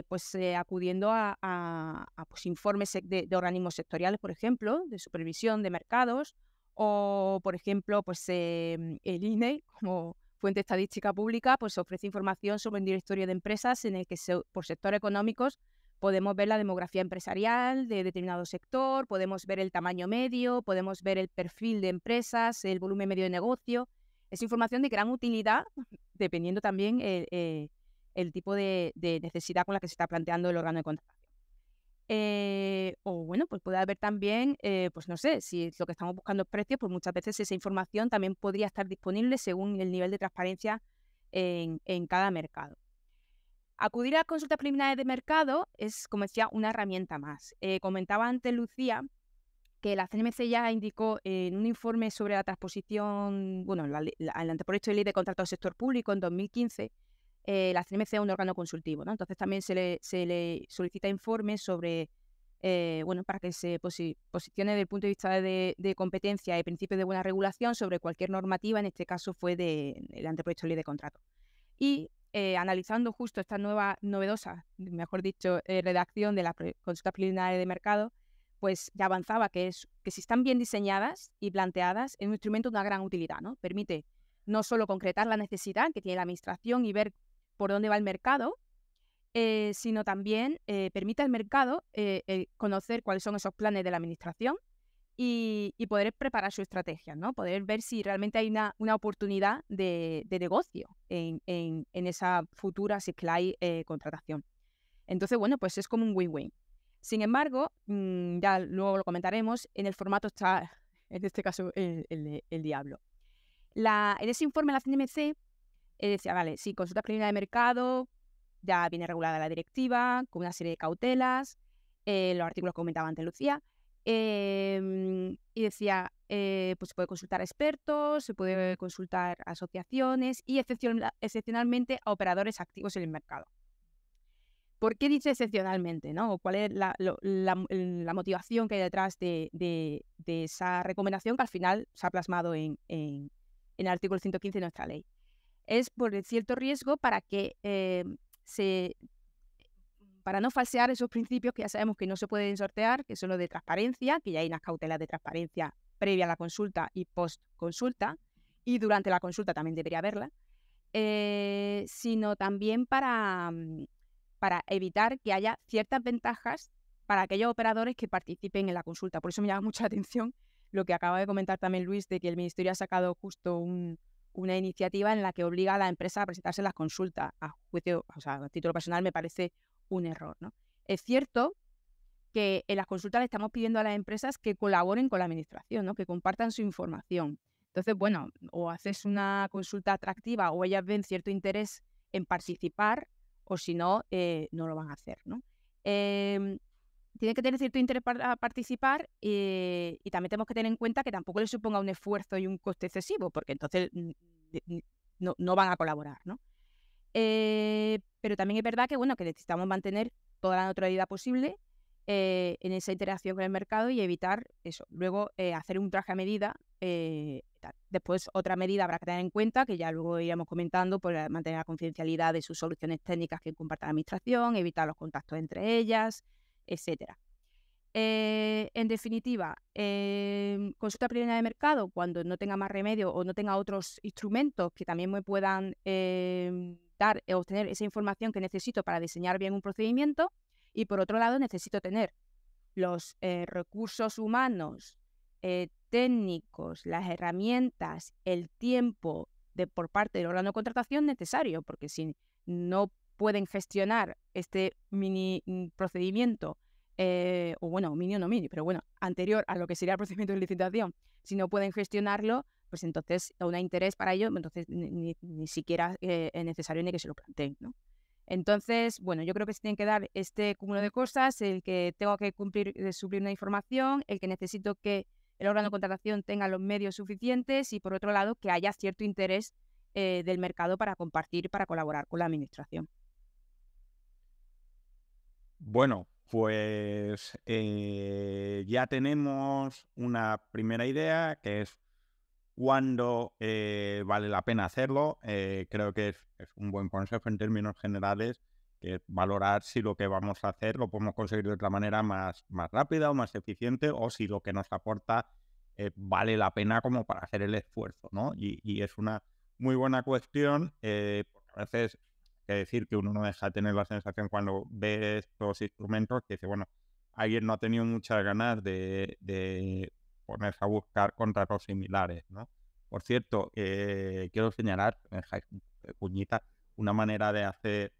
pues acudiendo a pues, informes de organismos sectoriales, por ejemplo, de supervisión de mercados, o, por ejemplo, pues el INE, como fuente estadística pública, pues ofrece información sobre un directorio de empresas en el que por sectores económicos podemos ver la demografía empresarial de determinado sector, podemos ver el tamaño medio, podemos ver el perfil de empresas, el volumen medio de negocio. Es información de gran utilidad, dependiendo también el tipo de necesidad con la que se está planteando el órgano de contratación. O bueno, pues puede haber también, pues no sé, si lo que estamos buscando es precios, pues muchas veces esa información también podría estar disponible según el nivel de transparencia en cada mercado. Acudir a las consultas preliminares de mercado es, como decía, una herramienta más. Comentaba antes Lucía que la CNMC ya indicó en un informe sobre la transposición, bueno, el anteproyecto de ley de contrato del sector público en 2015, la CNMC es un órgano consultivo, ¿no? Entonces también se le solicita informes sobre, bueno, para que se posicione desde el punto de vista de competencia y principios de buena regulación sobre cualquier normativa, en este caso fue del anteproyecto de ley de contrato. Y analizando justo esta novedosa, mejor dicho, redacción de las consultas preliminares de mercado, pues ya avanzaba que si están bien diseñadas y planteadas, es un instrumento de una gran utilidad, ¿no? Permite no solo concretar la necesidad que tiene la administración y ver por dónde va el mercado, sino también permite al mercado conocer cuáles son esos planes de la administración y poder preparar su estrategia, ¿no? Poder ver si realmente hay una oportunidad de negocio en esa futura, si es que la hay, contratación. Entonces, bueno, pues es como un win-win. Sin embargo, ya luego lo comentaremos, en el formato está, en este caso, el diablo. En ese informe la CNMC decía, vale, sí, consulta preliminar de mercado, ya viene regulada la directiva, con una serie de cautelas, los artículos que comentaba antes Lucía, Y decía, pues se puede consultar a expertos, se puede consultar a asociaciones y excepcionalmente a operadores activos en el mercado. ¿Por qué dice excepcionalmente, ¿no? ¿Cuál es la motivación que hay detrás de esa recomendación que al final se ha plasmado en el artículo 115 de nuestra ley? Es por el cierto riesgo para que para no falsear esos principios que ya sabemos que no se pueden sortear, que son los de transparencia, que ya hay unas cautelas de transparencia previa a la consulta y post consulta, y durante la consulta también debería haberla, sino también para evitar que haya ciertas ventajas para aquellos operadores que participen en la consulta. Por eso me llama mucha atención lo que acaba de comentar también Luis, de que el Ministerio ha sacado justo una iniciativa en la que obliga a la empresa a presentarse en las consultas. A juicio, o sea, a título personal me parece un error, ¿no? Es cierto que en las consultas le estamos pidiendo a las empresas que colaboren con la administración, ¿no? Que compartan su información. Entonces, bueno, o haces una consulta atractiva o ellas ven cierto interés en participar, o si no, no lo van a hacer, ¿no? Tienen que tener cierto interés para participar y también tenemos que tener en cuenta que tampoco les suponga un esfuerzo y un coste excesivo, porque entonces no van a colaborar, ¿no? Pero también es verdad que, bueno, que necesitamos mantener toda la neutralidad posible en esa interacción con el mercado y evitar eso. Luego, hacer un traje a medida. Después, otra medida habrá que tener en cuenta, que ya luego iremos comentando, pues mantener la confidencialidad de sus soluciones técnicas que comparta la administración, evitar los contactos entre ellas, etcétera. En definitiva, consulta preliminar de mercado cuando no tenga más remedio o no tenga otros instrumentos que también me puedan dar o obtener esa información que necesito para diseñar bien un procedimiento. Y por otro lado, necesito tener los recursos humanos, técnicos, las herramientas, el tiempo por parte del órgano de contratación necesario, porque si no pueden gestionar este mini procedimiento, o bueno, mini o no mini, pero bueno, anterior a lo que sería el procedimiento de licitación, si no pueden gestionarlo, pues entonces no hay interés para ello, entonces ni siquiera es necesario ni que se lo planteen, ¿no? Entonces, bueno, yo creo que se tienen que dar este cúmulo de cosas, el que tengo que suplir una información, el que necesito que el órgano de contratación tenga los medios suficientes y, por otro lado, que haya cierto interés del mercado para compartir, para colaborar con la administración. Bueno, pues ya tenemos una primera idea, que es cuándo vale la pena hacerlo. Creo que es un buen consejo en términos generales, que es valorar si lo que vamos a hacer lo podemos conseguir de otra manera más rápida o más eficiente, o si lo que nos aporta vale la pena como para hacer el esfuerzo, ¿no? Y es una muy buena cuestión, porque a veces hay que decir que uno no deja de tener la sensación cuando ve estos instrumentos que dice, bueno, alguien no ha tenido muchas ganas de ponerse a buscar contratos similares, ¿no? Por cierto, quiero señalar, puñita, una manera de hacer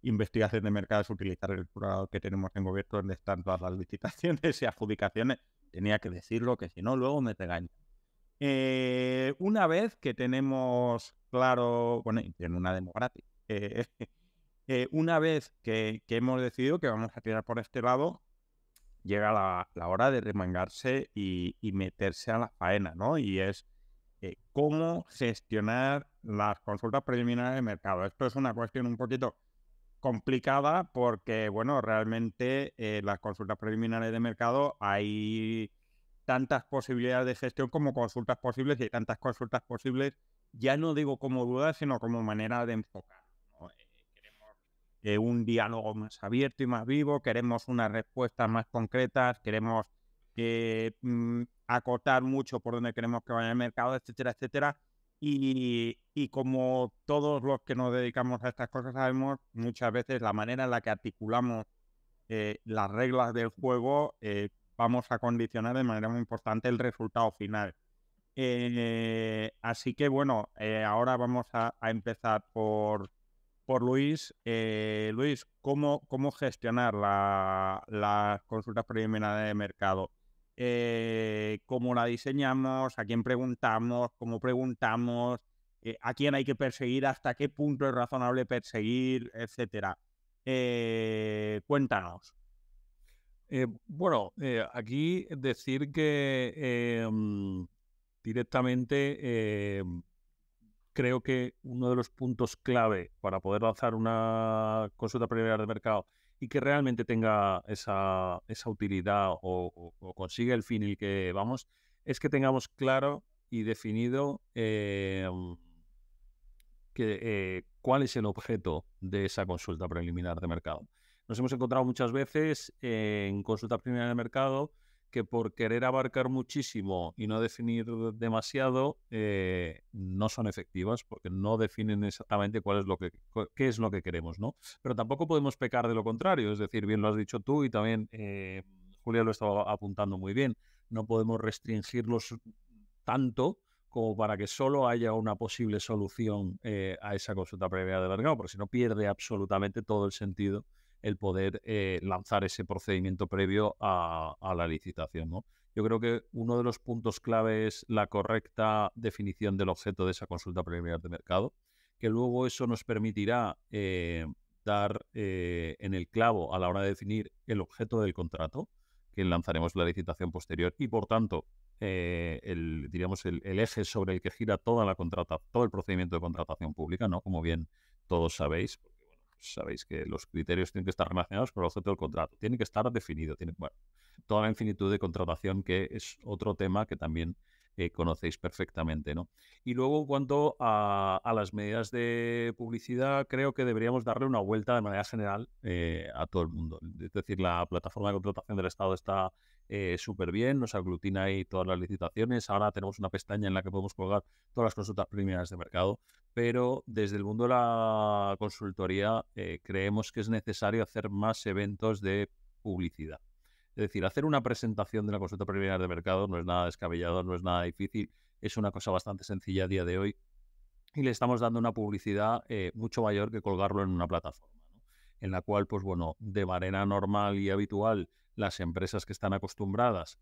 investigación de mercado es utilizar el explorador que tenemos en Gobierno, donde están todas las licitaciones y adjudicaciones. Tenía que decirlo, que si no, luego me regañan. Una vez que tenemos claro, bueno, en una demo gratis, una vez que hemos decidido que vamos a tirar por este lado, llega la hora de remangarse y meterse a la faena, ¿no? Y es cómo gestionar las consultas preliminares de mercado. Esto es una cuestión un poquito complicada porque, bueno, realmente las consultas preliminares de mercado hay tantas posibilidades de gestión como consultas posibles, y hay tantas consultas posibles, ya no digo como dudas, sino como manera de enfocar, ¿no? Queremos un diálogo más abierto y más vivo, queremos unas respuestas más concretas, queremos acotar mucho por donde queremos que vaya el mercado, etcétera, etcétera. Y como todos los que nos dedicamos a estas cosas sabemos, muchas veces la manera en la que articulamos las reglas del juego vamos a condicionar de manera muy importante el resultado final. Así que bueno, ahora vamos a empezar por Luis. Luis, ¿cómo gestionar las consultas preliminares de mercado? ¿Cómo la diseñamos? ¿A quién preguntamos? ¿Cómo preguntamos? ¿A quién hay que perseguir? ¿Hasta qué punto es razonable perseguir? Etcétera. Cuéntanos. Aquí decir que directamente creo que uno de los puntos clave para poder lanzar una consulta preliminar de mercado y que realmente tenga esa utilidad o consiga el fin en el que vamos, es que tengamos claro y definido cuál es el objeto de esa consulta preliminar de mercado. Nos hemos encontrado muchas veces en consulta preliminar de mercado que por querer abarcar muchísimo y no definir demasiado, no son efectivas porque no definen exactamente qué es lo que queremos, ¿no? Pero tampoco podemos pecar de lo contrario, es decir, bien lo has dicho tú y también Julia lo estaba apuntando muy bien, no podemos restringirlos tanto como para que solo haya una posible solución a esa consulta previa de mercado, porque si no pierde absolutamente todo el sentido el poder lanzar ese procedimiento previo a la licitación, ¿no? Yo creo que uno de los puntos clave es la correcta definición del objeto de esa consulta preliminar de mercado, que luego eso nos permitirá dar en el clavo a la hora de definir el objeto del contrato, que lanzaremos la licitación posterior y, por tanto, diríamos el eje sobre el que gira todo el procedimiento de contratación pública, ¿no? Como bien todos sabéis, porque sabéis que los criterios tienen que estar relacionados con el objeto del contrato, tiene que estar definido, toda la infinitud de contratación, que es otro tema que también conocéis perfectamente, ¿no? Y luego, en cuanto a las medidas de publicidad, creo que deberíamos darle una vuelta de manera general a todo el mundo. Es decir, la plataforma de contratación del Estado está súper bien, nos aglutina ahí todas las licitaciones. Ahora tenemos una pestaña en la que podemos colgar todas las consultas preliminares de mercado, pero desde el mundo de la consultoría creemos que es necesario hacer más eventos de publicidad. Es decir, hacer una presentación de la consulta preliminar de mercado no es nada descabellado, no es nada difícil, es una cosa bastante sencilla a día de hoy y le estamos dando una publicidad mucho mayor que colgarlo en una plataforma, ¿no? En la cual, pues bueno, de manera normal y habitual, las empresas que están acostumbradas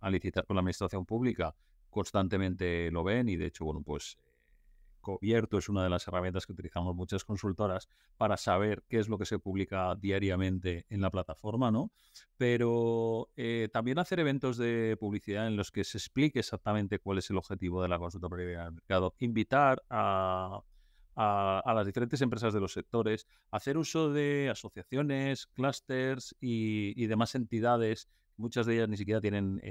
a licitar con la administración pública constantemente lo ven y de hecho, bueno, pues Cubierto es una de las herramientas que utilizamos muchas consultoras para saber qué es lo que se publica diariamente en la plataforma, ¿no? Pero también hacer eventos de publicidad en los que se explique exactamente cuál es el objetivo de la consulta previa al mercado, invitar a las diferentes empresas de los sectores, hacer uso de asociaciones, clústeres y demás entidades, muchas de ellas ni siquiera tienen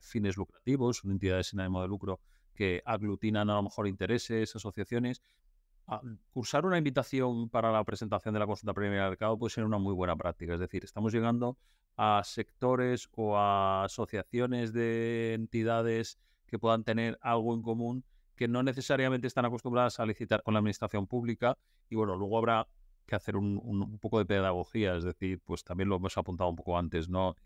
fines lucrativos, son entidades sin ánimo de lucro que aglutinan a lo mejor intereses, asociaciones. Cursar una invitación para la presentación de la consulta preliminar de mercado puede ser una muy buena práctica. Es decir, estamos llegando a sectores o a asociaciones de entidades que puedan tener algo en común, que no necesariamente están acostumbradas a licitar con la administración pública y bueno, luego habrá que hacer un poco de pedagogía, es decir, pues también lo hemos apuntado un poco antes, ¿no?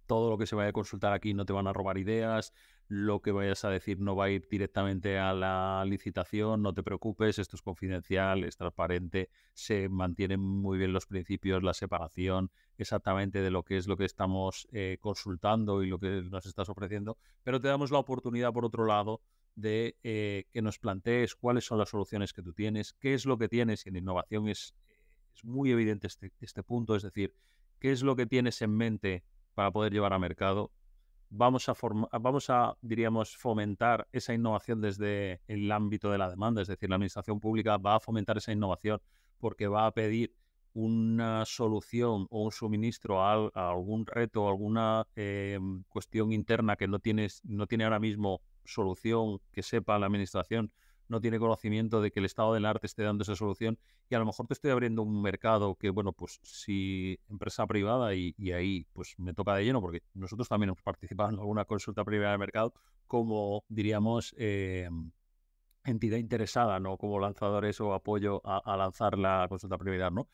Todo lo que se vaya a consultar aquí no te van a robar ideas, lo que vayas a decir no va a ir directamente a la licitación, no te preocupes, esto es confidencial, es transparente, se mantienen muy bien los principios, la separación exactamente de lo que es lo que estamos consultando y lo que nos estás ofreciendo, pero te damos la oportunidad, por otro lado, de que nos plantees cuáles son las soluciones que tú tienes, qué es lo que tienes, y en innovación es muy evidente este punto, es decir, qué es lo que tienes en mente para poder llevar a mercado. Vamos a, diríamos, fomentar esa innovación desde el ámbito de la demanda, es decir, la administración pública va a fomentar esa innovación porque va a pedir una solución o un suministro a algún reto, alguna cuestión interna que no tiene ahora mismo solución, que sepa la administración, no tiene conocimiento de que el estado del arte esté dando esa solución y a lo mejor te estoy abriendo un mercado que, bueno, pues si empresa privada y ahí pues me toca de lleno porque nosotros también hemos participado en alguna consulta privada de mercado como, diríamos, entidad interesada, no como lanzadores o apoyo a lanzar la consulta preliminar, ¿no?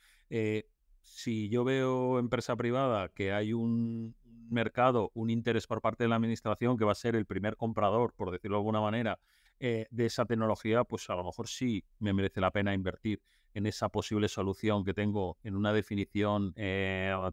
Si yo veo empresa privada que hay un mercado, un interés por parte de la administración que va a ser el primer comprador, por decirlo de alguna manera, de esa tecnología, pues a lo mejor sí me merece la pena invertir en esa posible solución que tengo en una definición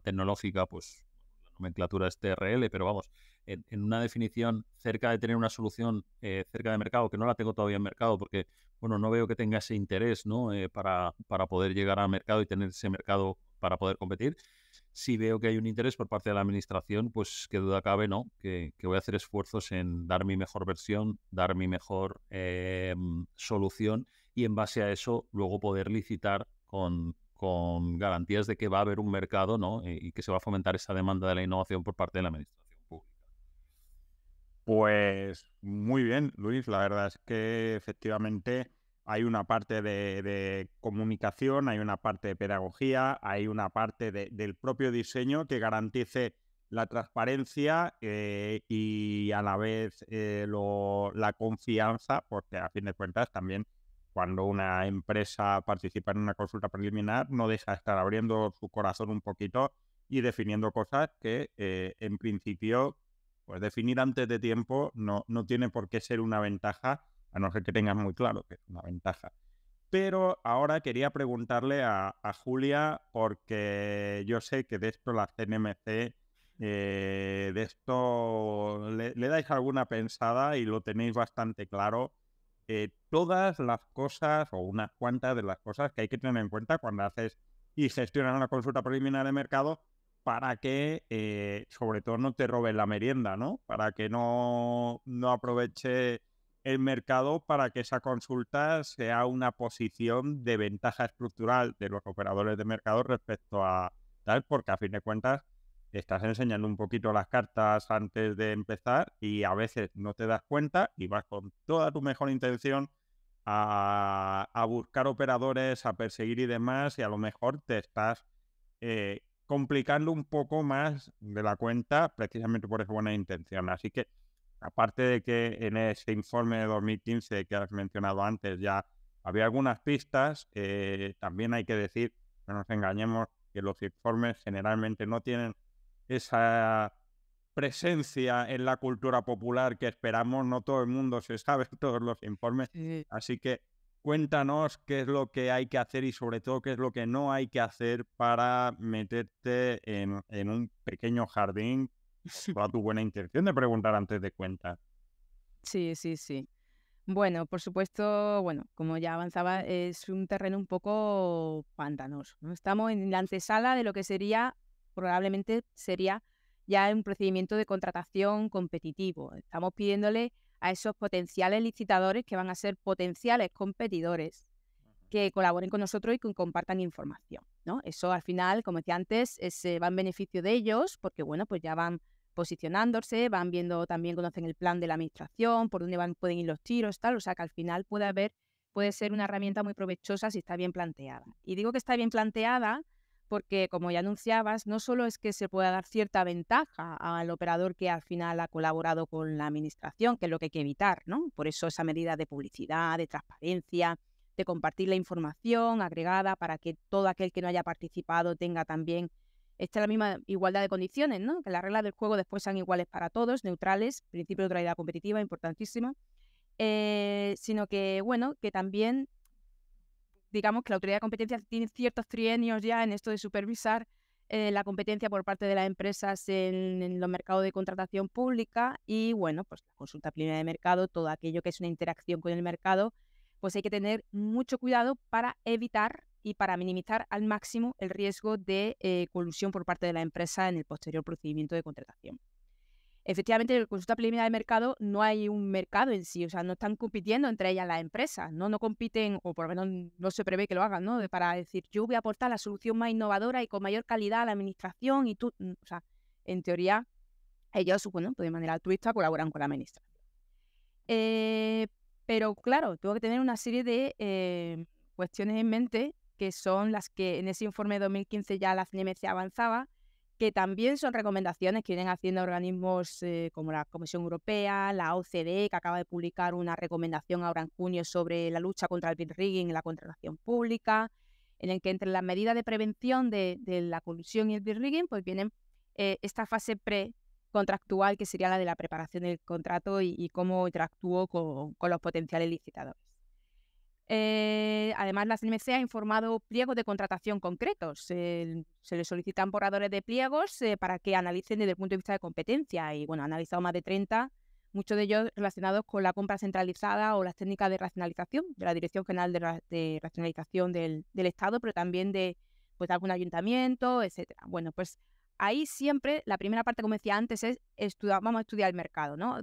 tecnológica, pues la nomenclatura es TRL, pero vamos, en una definición cerca de tener una solución cerca de mercado, que no la tengo todavía en mercado porque, bueno, no veo que tenga ese interés, ¿no? Para poder llegar al mercado y tener ese mercado para poder competir. Si veo que hay un interés por parte de la administración, pues qué duda cabe, ¿no? Que voy a hacer esfuerzos en dar mi mejor versión, dar mi mejor solución y en base a eso luego poder licitar con garantías de que va a haber un mercado, ¿no? Y que se va a fomentar esa demanda de la innovación por parte de la administración pública. Pues muy bien, Luis. La verdad es que efectivamente hay una parte de comunicación, hay una parte de pedagogía, hay una parte del propio diseño que garantice la transparencia y a la vez la confianza, porque a fin de cuentas también cuando una empresa participa en una consulta preliminar no deja de estar abriendo su corazón un poquito y definiendo cosas que en principio pues definir antes de tiempo no tiene por qué ser una ventaja, a no ser que tengas muy claro que es una ventaja. Pero ahora quería preguntarle a Julia, porque yo sé que de esto la CNMC, de esto le dais alguna pensada y lo tenéis bastante claro. Todas las cosas o unas cuantas de las cosas que hay que tener en cuenta cuando haces y gestionas una consulta preliminar de mercado para que, sobre todo, no te roben la merienda, ¿no? Para que no aproveche el mercado para que esa consulta sea una posición de ventaja estructural de los operadores de mercado respecto a tal, porque a fin de cuentas estás enseñando un poquito las cartas antes de empezar y a veces no te das cuenta y vas con toda tu mejor intención a buscar operadores, a perseguir y demás, y a lo mejor te estás complicando un poco más de la cuenta precisamente por esa buena intención. Así que, aparte de que en ese informe de 2015 que has mencionado antes ya había algunas pistas, también hay que decir, no nos engañemos, que los informes generalmente no tienen esa presencia en la cultura popular que esperamos. No todo el mundo se sabe todos los informes, así que cuéntanos qué es lo que hay que hacer y sobre todo qué es lo que no hay que hacer para meterte en un pequeño jardín con toda tu buena intención de preguntar antes de cuentas. Sí. Bueno, por supuesto, como ya avanzaba, es un terreno un poco pantanoso, ¿no? Estamos en la antesala de lo que probablemente sería ya un procedimiento de contratación competitivo. Estamos pidiéndole a esos potenciales licitadores que van a ser potenciales competidores que colaboren con nosotros y que compartan información, ¿no? Eso al final, como decía antes, va en beneficio de ellos porque, pues ya van posicionándose, van viendo, también conocen el plan de la administración, por dónde pueden ir los tiros, tal. O sea que al final puede ser una herramienta muy provechosa si está bien planteada. Y digo que está bien planteada porque, como ya anunciabas, no solo es que se pueda dar cierta ventaja al operador que al final ha colaborado con la administración, que es lo que hay que evitar, ¿no? Por eso esa medida de publicidad, de transparencia, de compartir la información agregada para que todo aquel que no haya participado tenga también la misma igualdad de condiciones, ¿no? Que las reglas del juego después sean iguales para todos, neutrales, principio de neutralidad competitiva, importantísimo, sino que, que también, digamos que la autoridad de competencia tiene ciertos trienios ya en esto de supervisar la competencia por parte de las empresas en los mercados de contratación pública y, pues la consulta preliminar de mercado, todo aquello que es una interacción con el mercado, pues hay que tener mucho cuidado para evitar y para minimizar al máximo el riesgo de colusión por parte de la empresa en el posterior procedimiento de contratación. Efectivamente, en la consulta preliminar de mercado no hay un mercado en sí, o sea, no están compitiendo entre ellas las empresas, no compiten, o por lo menos no se prevé que lo hagan, ¿no? Para decir, yo voy a aportar la solución más innovadora y con mayor calidad a la administración y tú, o sea, en teoría, ellos, pues de manera altruista colaboran con la administración. Pero claro, tengo que tener una serie de cuestiones en mente que son las que en ese informe de 2015 ya la CNMC avanzaba, que también son recomendaciones que vienen haciendo organismos como la Comisión Europea, la OCDE, que acaba de publicar una recomendación ahora en junio sobre la lucha contra el bill rigging en la contratación pública, en el que entre las medidas de prevención de la colusión y el bill rigging, pues vienen esta fase contractual, que sería la de la preparación del contrato y cómo interactúo con los potenciales licitadores. Además, la CNMC ha informado pliegos de contratación concretos. Se les solicitan borradores de pliegos para que analicen desde el punto de vista de competencia y, ha analizado más de 30, muchos de ellos relacionados con la compra centralizada o las técnicas de racionalización de la Dirección General de Racionalización del Estado, pero también de pues de algún ayuntamiento, etcétera. Bueno, pues ahí siempre la primera parte, como decía antes, es vamos a estudiar el mercado, ¿no?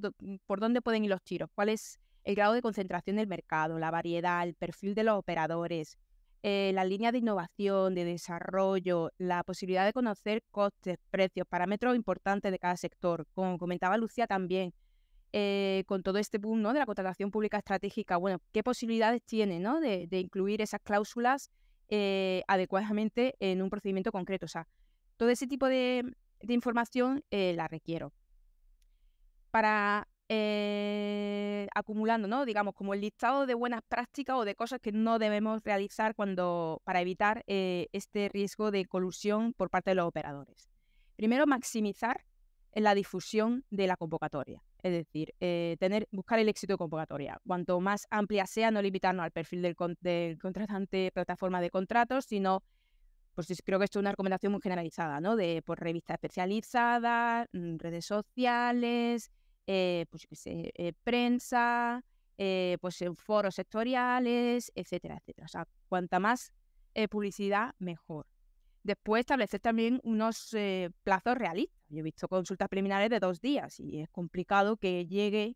¿Por dónde pueden ir los tiros? ¿Cuál es el grado de concentración del mercado, la variedad, el perfil de los operadores, la línea de innovación, de desarrollo, la posibilidad de conocer costes, precios, parámetros importantes de cada sector? Como comentaba Lucía también, con todo este boom, ¿no?, de la contratación pública estratégica, bueno, ¿qué posibilidades tiene, ¿no?, de incluir esas cláusulas adecuadamente en un procedimiento concreto? O sea, todo ese tipo de información la requiero. Para acumulando, ¿no?, digamos, como el listado de buenas prácticas o de cosas que no debemos realizar para evitar este riesgo de colusión por parte de los operadores. Primero, maximizar la difusión de la convocatoria. Es decir, buscar el éxito de convocatoria. Cuanto más amplia sea, no limitarnos al perfil del contratante, plataforma de contratos, sino, pues creo que esto es una recomendación muy generalizada, ¿no?, por revistas especializadas, redes sociales, pues yo qué sé, prensa, pues en foros sectoriales, etcétera, etcétera. O sea, cuanta más publicidad, mejor. Después, establecer también unos plazos realistas. Yo he visto consultas preliminares de 2 días y es complicado que llegue,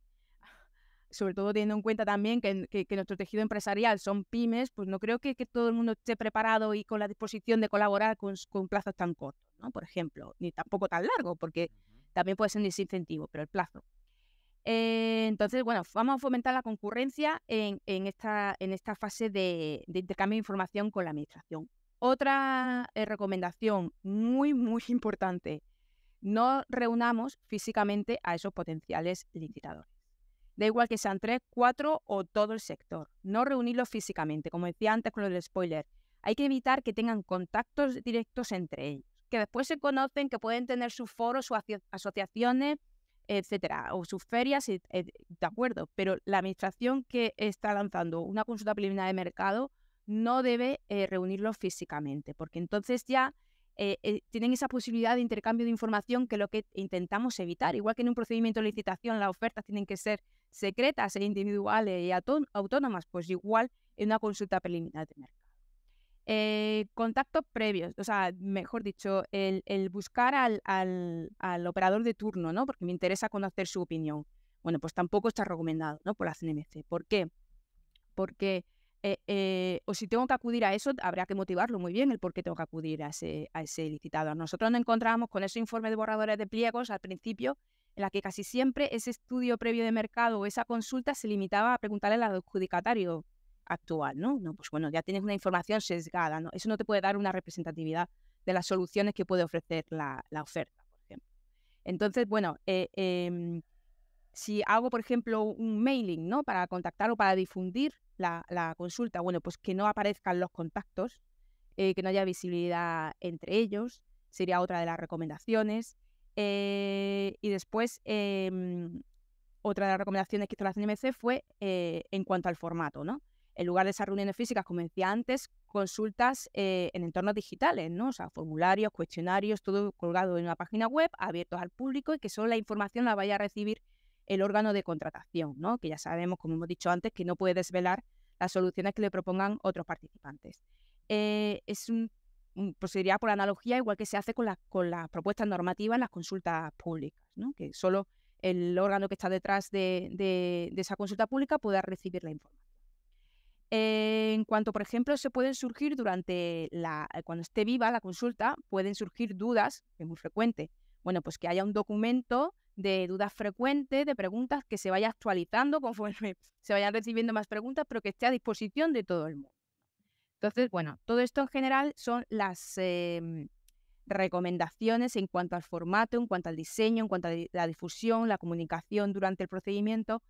sobre todo teniendo en cuenta también que nuestro tejido empresarial son pymes, pues no creo que todo el mundo esté preparado y con la disposición de colaborar con plazos tan cortos, ¿no?, por ejemplo, ni tampoco tan largos, porque también puede ser un desincentivo, pero el plazo. Entonces, bueno, vamos a fomentar la concurrencia en esta fase de intercambio de información con la administración. Otra recomendación muy, muy importante: no reunamos físicamente a esos potenciales licitadores. Da igual que sean 3, 4 o todo el sector. No reunirlos físicamente. Como decía antes con lo del spoiler, hay que evitar que tengan contactos directos entre ellos, que después se conocen, que pueden tener sus foros, sus asociaciones, etcétera, o sus ferias, de acuerdo, pero la administración que está lanzando una consulta preliminar de mercado no debe reunirlos físicamente, porque entonces ya tienen esa posibilidad de intercambio de información, que es lo que intentamos evitar. Igual que en un procedimiento de licitación las ofertas tienen que ser secretas e individuales y autónomas, pues igual en una consulta preliminar de mercado. Contactos previos, o sea, mejor dicho, el buscar al operador de turno, ¿no?, porque me interesa conocer su opinión. Bueno, pues tampoco está recomendado, ¿no?, por la CNMC. ¿Por qué? Porque o si tengo que acudir a eso, habrá que motivarlo muy bien, el por qué tengo que acudir a ese licitador. Nosotros nos encontramos con ese informe de borradores de pliegos al principio, en la que casi siempre ese estudio previo de mercado o esa consulta se limitaba a preguntarle al adjudicatario actual, ¿no? No, pues bueno, ya tienes una información sesgada, ¿no? Eso no te puede dar una representatividad de las soluciones que puede ofrecer la oferta, por ejemplo. Entonces, bueno, si hago, por ejemplo, un mailing, ¿no?, para contactar o para difundir la consulta, bueno, pues que no aparezcan los contactos, que no haya visibilidad entre ellos, sería otra de las recomendaciones. Y después, otra de las recomendaciones que hizo la CNMC fue en cuanto al formato, ¿no? En lugar de esas reuniones físicas, como decía antes, consultas en entornos digitales, ¿no? O sea, formularios, cuestionarios, todo colgado en una página web, abiertos al público, y que solo la información la vaya a recibir el órgano de contratación, ¿no?, que ya sabemos, como hemos dicho antes, que no puede desvelar las soluciones que le propongan otros participantes. Pues sería por analogía, igual que se hace con las propuestas normativas en las consultas públicas, ¿no?, que solo el órgano que está detrás de esa consulta pública pueda recibir la información. En cuanto, por ejemplo, se pueden surgir cuando esté viva la consulta, pueden surgir dudas, que es muy frecuente. Bueno, pues que haya un documento de dudas frecuentes, de preguntas, que se vaya actualizando conforme se vayan recibiendo más preguntas, pero que esté a disposición de todo el mundo. Entonces, bueno, todo esto en general son las recomendaciones en cuanto al formato, en cuanto al diseño, en cuanto a la difusión, la comunicación durante el procedimiento,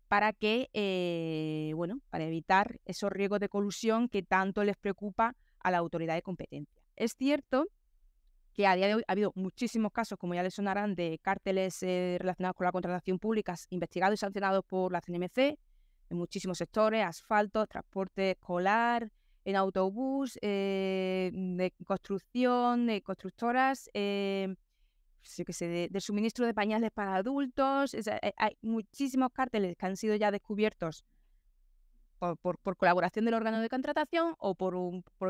para para evitar esos riesgos de colusión que tanto les preocupa a la autoridad de competencia. Es cierto que a día de hoy ha habido muchísimos casos, como ya les sonarán, de cárteles relacionados con la contratación pública investigados y sancionados por la CNMC en muchísimos sectores: asfalto, transporte escolar, en autobús, de construcción, de constructoras, yo qué sé, de suministro de pañales para adultos. Hay muchísimos cárteles que han sido ya descubiertos por colaboración del órgano de contratación o por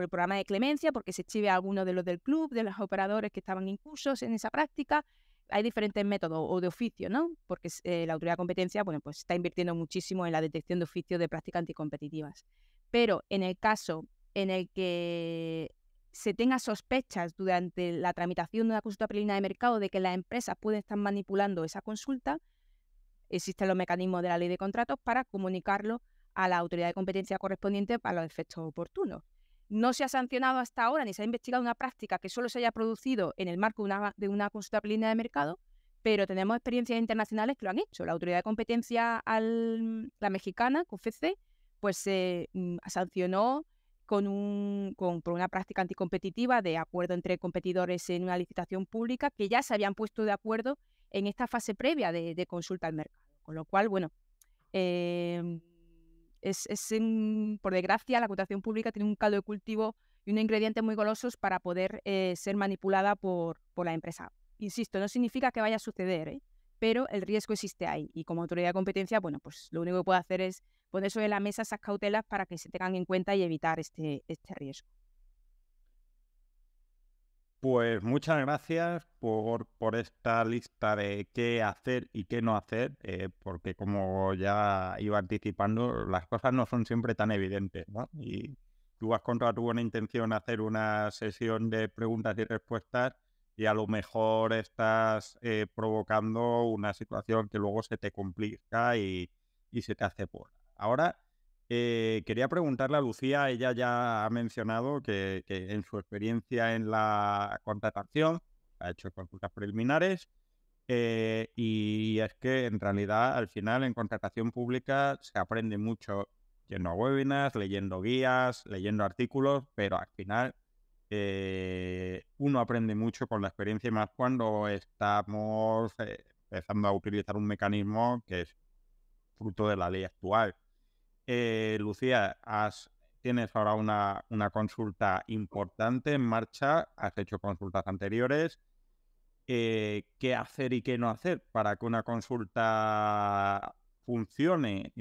el programa de clemencia, porque se chive a alguno de los del club, de los operadores que estaban incursos en esa práctica. Hay diferentes métodos, o de oficio, ¿no? Porque la autoridad de competencia, bueno, pues está invirtiendo muchísimo en la detección de oficio de prácticas anticompetitivas. Pero en el caso en el que se tenga sospechas durante la tramitación de una consulta preliminar de mercado de que las empresas pueden estar manipulando esa consulta, existen los mecanismos de la ley de contratos para comunicarlo a la autoridad de competencia correspondiente para los efectos oportunos. No se ha sancionado hasta ahora ni se ha investigado una práctica que solo se haya producido en el marco de una consulta preliminar de mercado, pero tenemos experiencias internacionales que lo han hecho. La autoridad de competencia, la mexicana, COFECE, pues se sancionó por una práctica anticompetitiva de acuerdo entre competidores en una licitación pública que ya se habían puesto de acuerdo en esta fase previa de consulta al mercado. Con lo cual, bueno, por desgracia, la contratación pública tiene un caldo de cultivo y unos ingredientes muy golosos para poder ser manipulada por la empresa. Insisto, no significa que vaya a suceder, pero el riesgo existe ahí. Y como autoridad de competencia, bueno, pues lo único que puedo hacer es poner sobre la mesa esas cautelas para que se tengan en cuenta y evitar este riesgo. Pues muchas gracias por esta lista de qué hacer y qué no hacer, porque como ya iba anticipando, las cosas no son siempre tan evidentes, ¿no? Y tú has contra tu buena intención hacer una sesión de preguntas y respuestas y a lo mejor estás provocando una situación que luego se te complica y se te hace por. Ahora, quería preguntarle a Lucía, ella ya ha mencionado que en su experiencia en la contratación ha hecho consultas preliminares y es que en realidad al final en contratación pública se aprende mucho yendo a webinars, leyendo guías, leyendo artículos, pero al final uno aprende mucho con la experiencia y más cuando estamos empezando a utilizar un mecanismo que es fruto de la ley actual. Lucía, tienes ahora una consulta importante en marcha, has hecho consultas anteriores. ¿Qué hacer y qué no hacer para que una consulta funcione?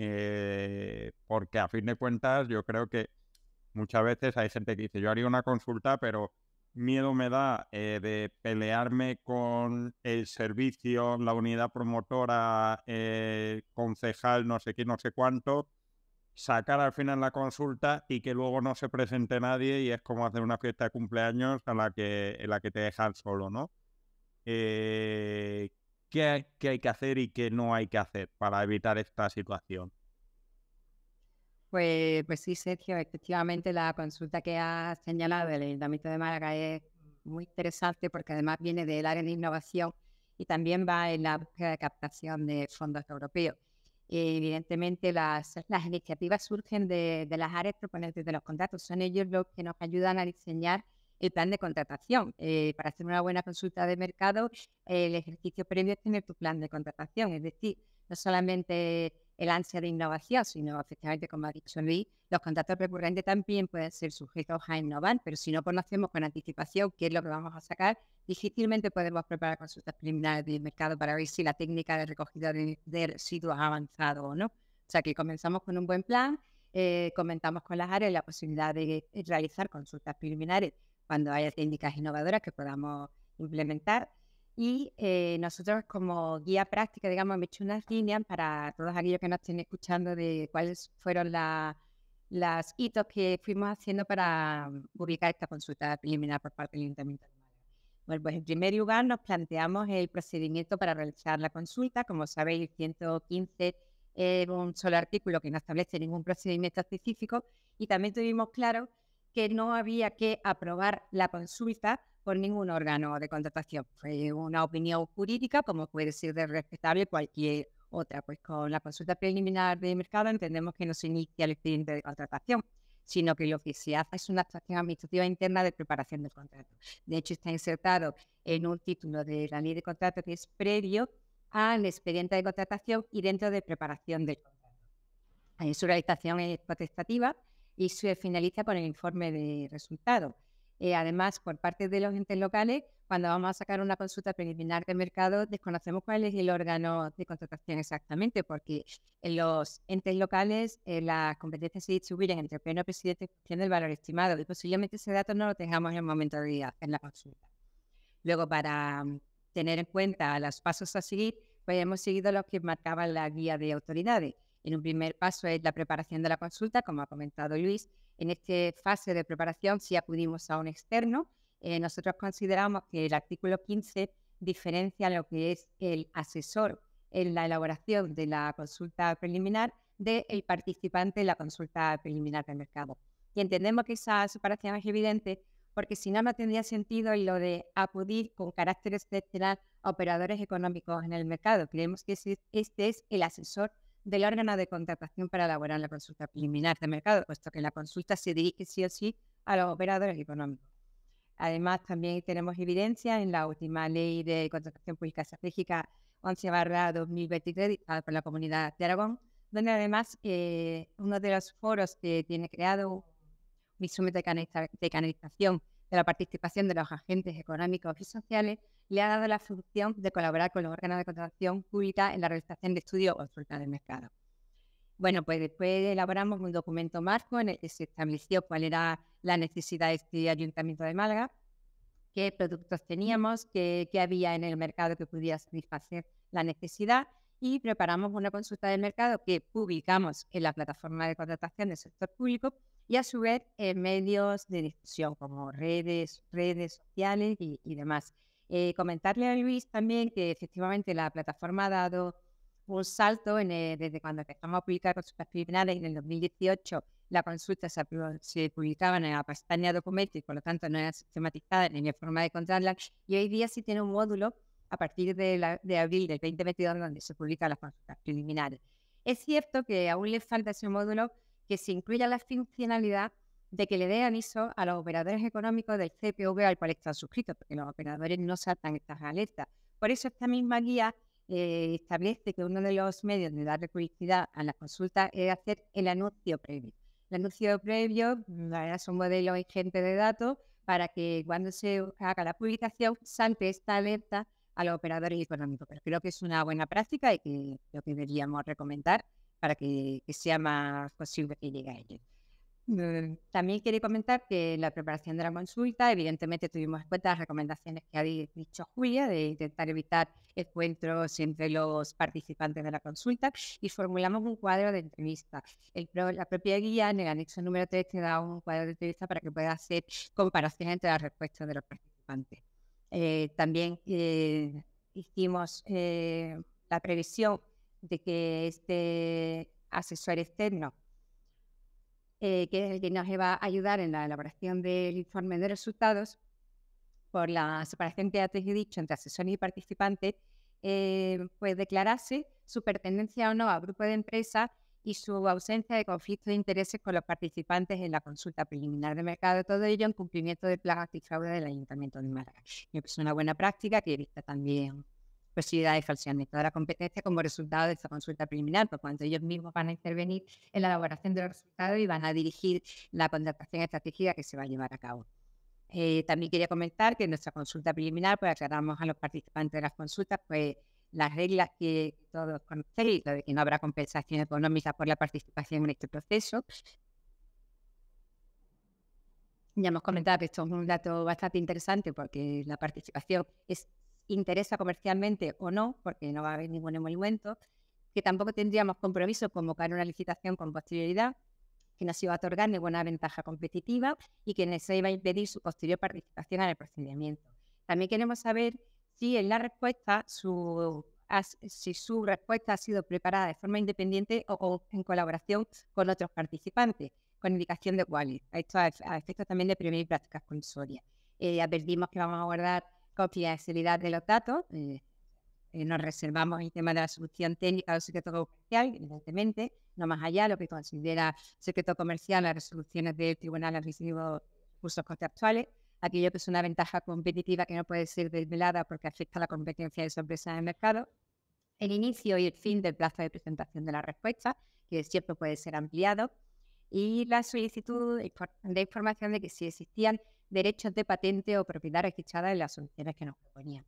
Porque a fin de cuentas yo creo que muchas veces hay gente que dice yo haría una consulta, pero miedo me da de pelearme con el servicio, la unidad promotora, concejal, no sé qué, no sé cuánto, sacar al final la consulta y que luego no se presente nadie y es como hacer una fiesta de cumpleaños en la que te dejan solo, ¿no? ¿Qué hay que hacer y qué no hay que hacer para evitar esta situación? Pues sí, Sergio, efectivamente la consulta que has señalado del Ayuntamiento de Málaga es muy interesante porque además viene del área de innovación y también va en la búsqueda de captación de fondos europeos. Evidentemente las iniciativas surgen de las áreas proponentes de los contratos. Son ellos los que nos ayudan a diseñar el plan de contratación. Para hacer una buena consulta de mercado, el ejercicio previo es tener tu plan de contratación. Es decir, no solamente el ansia de innovación, sino efectivamente, como ha dicho Luis, los contratos recurrentes también pueden ser sujetos a innovar, pero si no conocemos con anticipación qué es lo que vamos a sacar, difícilmente podemos preparar consultas preliminares de mercado para ver si la técnica de recogida de residuos ha avanzado o no. O sea que comenzamos con un buen plan, comentamos con las áreas la posibilidad de realizar consultas preliminares cuando haya técnicas innovadoras que podamos implementar. Y nosotros como guía práctica, digamos, hemos hecho unas líneas para todos aquellos que nos estén escuchando de cuáles fueron las hitos que fuimos haciendo para publicar esta consulta preliminar por parte del Ayuntamiento de Málaga. Bueno, pues en primer lugar nos planteamos el procedimiento para realizar la consulta. Como sabéis, el 115 es un solo artículo que no establece ningún procedimiento específico y también tuvimos claro que no había que aprobar la consulta por ningún órgano de contratación. Fue una opinión jurídica, como puede ser de respetable cualquier otra. Pues con la consulta preliminar de mercado entendemos que no se inicia el expediente de contratación, sino que lo que se hace es una actuación administrativa interna de preparación del contrato. De hecho, está insertado en un título de la ley de contrato que es previo al expediente de contratación y dentro de preparación del contrato. Su realización es potestativa y se finaliza con el informe de resultados. Además, por parte de los entes locales, cuando vamos a sacar una consulta preliminar de mercado, desconocemos cuál es el órgano de contratación exactamente, porque en los entes locales las competencias se distribuyen entre el pleno presidente en función del valor estimado, y posiblemente ese dato no lo tengamos en el momento de hacer la consulta. Luego, para tener en cuenta los pasos a seguir, pues hemos seguido los que marcaban la guía de autoridades. En un primer paso es la preparación de la consulta, como ha comentado Luis. En esta fase de preparación, si acudimos a un externo, nosotros consideramos que el artículo 15 diferencia lo que es el asesor en la elaboración de la consulta preliminar del participante en la consulta preliminar de mercado. Y entendemos que esa separación es evidente porque si no, no tendría sentido lo de acudir con carácter excepcional a operadores económicos en el mercado. Creemos que este es el asesor del órgano de contratación para elaborar la consulta preliminar de mercado, puesto que la consulta se dirige sí o sí a los operadores económicos. Además, también tenemos evidencia en la última Ley de Contratación Pública Estratégica 11/2023, dictada por la Comunidad de Aragón, donde además uno de los foros que tiene creado un instrumento de canalización de la participación de los agentes económicos y sociales le ha dado la función de colaborar con los órganos de contratación pública en la realización de estudios o consultas de mercado. Bueno, pues después elaboramos un documento marco en el que se estableció cuál era la necesidad de este Ayuntamiento de Málaga, qué productos teníamos, qué había en el mercado que pudiera satisfacer la necesidad, y preparamos una consulta de mercado que publicamos en la plataforma de contratación del sector público y a su vez en medios de difusión como redes sociales y demás. Comentarle a Luis también que efectivamente la plataforma ha dado un salto desde cuando empezamos a publicar consultas preliminares en el 2018. La consulta se publicaba en la pestaña documentos y por lo tanto no era sistematizada ni en forma de encontrarla, y hoy día sí tiene un módulo a partir de abril del 2022 donde se publican las consultas preliminares. Es cierto que aún le falta ese módulo que se incluya la funcionalidad de que le dé aviso a los operadores económicos del CPV al cual están suscritos, porque los operadores no saltan estas alertas. Por eso esta misma guía establece que uno de los medios de darle publicidad a las consultas es hacer el anuncio previo. El anuncio previo, la verdad, es un modelo ingente de datos para que cuando se haga la publicación salte esta alerta a los operadores económicos. Pero creo que es una buena práctica y que lo que deberíamos recomendar para que sea más posible que llegue a ellos. También quería comentar que en la preparación de la consulta, evidentemente tuvimos en cuenta las recomendaciones que ha dicho Julia, de intentar evitar encuentros entre los participantes de la consulta, y formulamos un cuadro de entrevista. La propia guía, en el anexo número 3, te da un cuadro de entrevista para que puedas hacer comparación entre las respuestas de los participantes. También hicimos la previsión de que este asesor externo, que es el que nos va a ayudar en la elaboración del informe de resultados, por la separación que antes he dicho entre asesor y participante, pues declarase su pertenencia o no a grupo de empresa y su ausencia de conflicto de intereses con los participantes en la consulta preliminar de mercado, todo ello en cumplimiento del plan antifraude del Ayuntamiento de Málaga. Es una buena práctica que evita también posibilidad de falseamiento de la competencia como resultado de esta consulta preliminar, por cuanto ellos mismos van a intervenir en la elaboración de los resultados y van a dirigir la contratación estratégica que se va a llevar a cabo. También quería comentar que en nuestra consulta preliminar, pues aclaramos a los participantes de las consultas pues las reglas que todos conocéis, de que no habrá compensación económica por la participación en este proceso. Ya hemos comentado que esto es un dato bastante interesante porque la participación interesa comercialmente o no, porque no va a haber ningún emolumento, que tampoco tendríamos compromiso convocar una licitación con posterioridad, que no se iba a otorgar ninguna ventaja competitiva y que no se iba a impedir su posterior participación en el procedimiento. También queremos saber si en la respuesta si su respuesta ha sido preparada de forma independiente o en colaboración con otros participantes, con indicación de cuáles. Esto a efectos también de prevenir prácticas colusorias. Advertimos que vamos a guardar confidencialidad de los datos. Nos reservamos el tema de la solución técnica del secreto comercial, evidentemente, no más allá, lo que considera secreto comercial las resoluciones del Tribunal Administrativo de Recursos Contractuales, aquello que es una ventaja competitiva que no puede ser desvelada porque afecta a la competencia de su empresa en el mercado, el inicio y el fin del plazo de presentación de la respuesta, que siempre puede ser ampliado, y la solicitud de información de que si existían derechos de patente o propiedad registrada en las soluciones que nos proponían.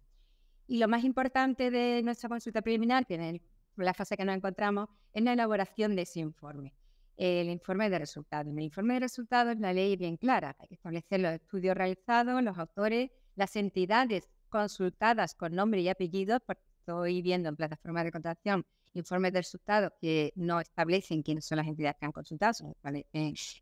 Y lo más importante de nuestra consulta preliminar, que en la fase que nos encontramos, es la elaboración de ese informe, el informe de resultados. En el informe de resultados la ley es bien clara, hay que establecer los estudios realizados, los autores, las entidades consultadas con nombre y apellidos, porque estoy viendo en plataformas de contratación informes de resultados que no establecen quiénes son las entidades que han consultado, son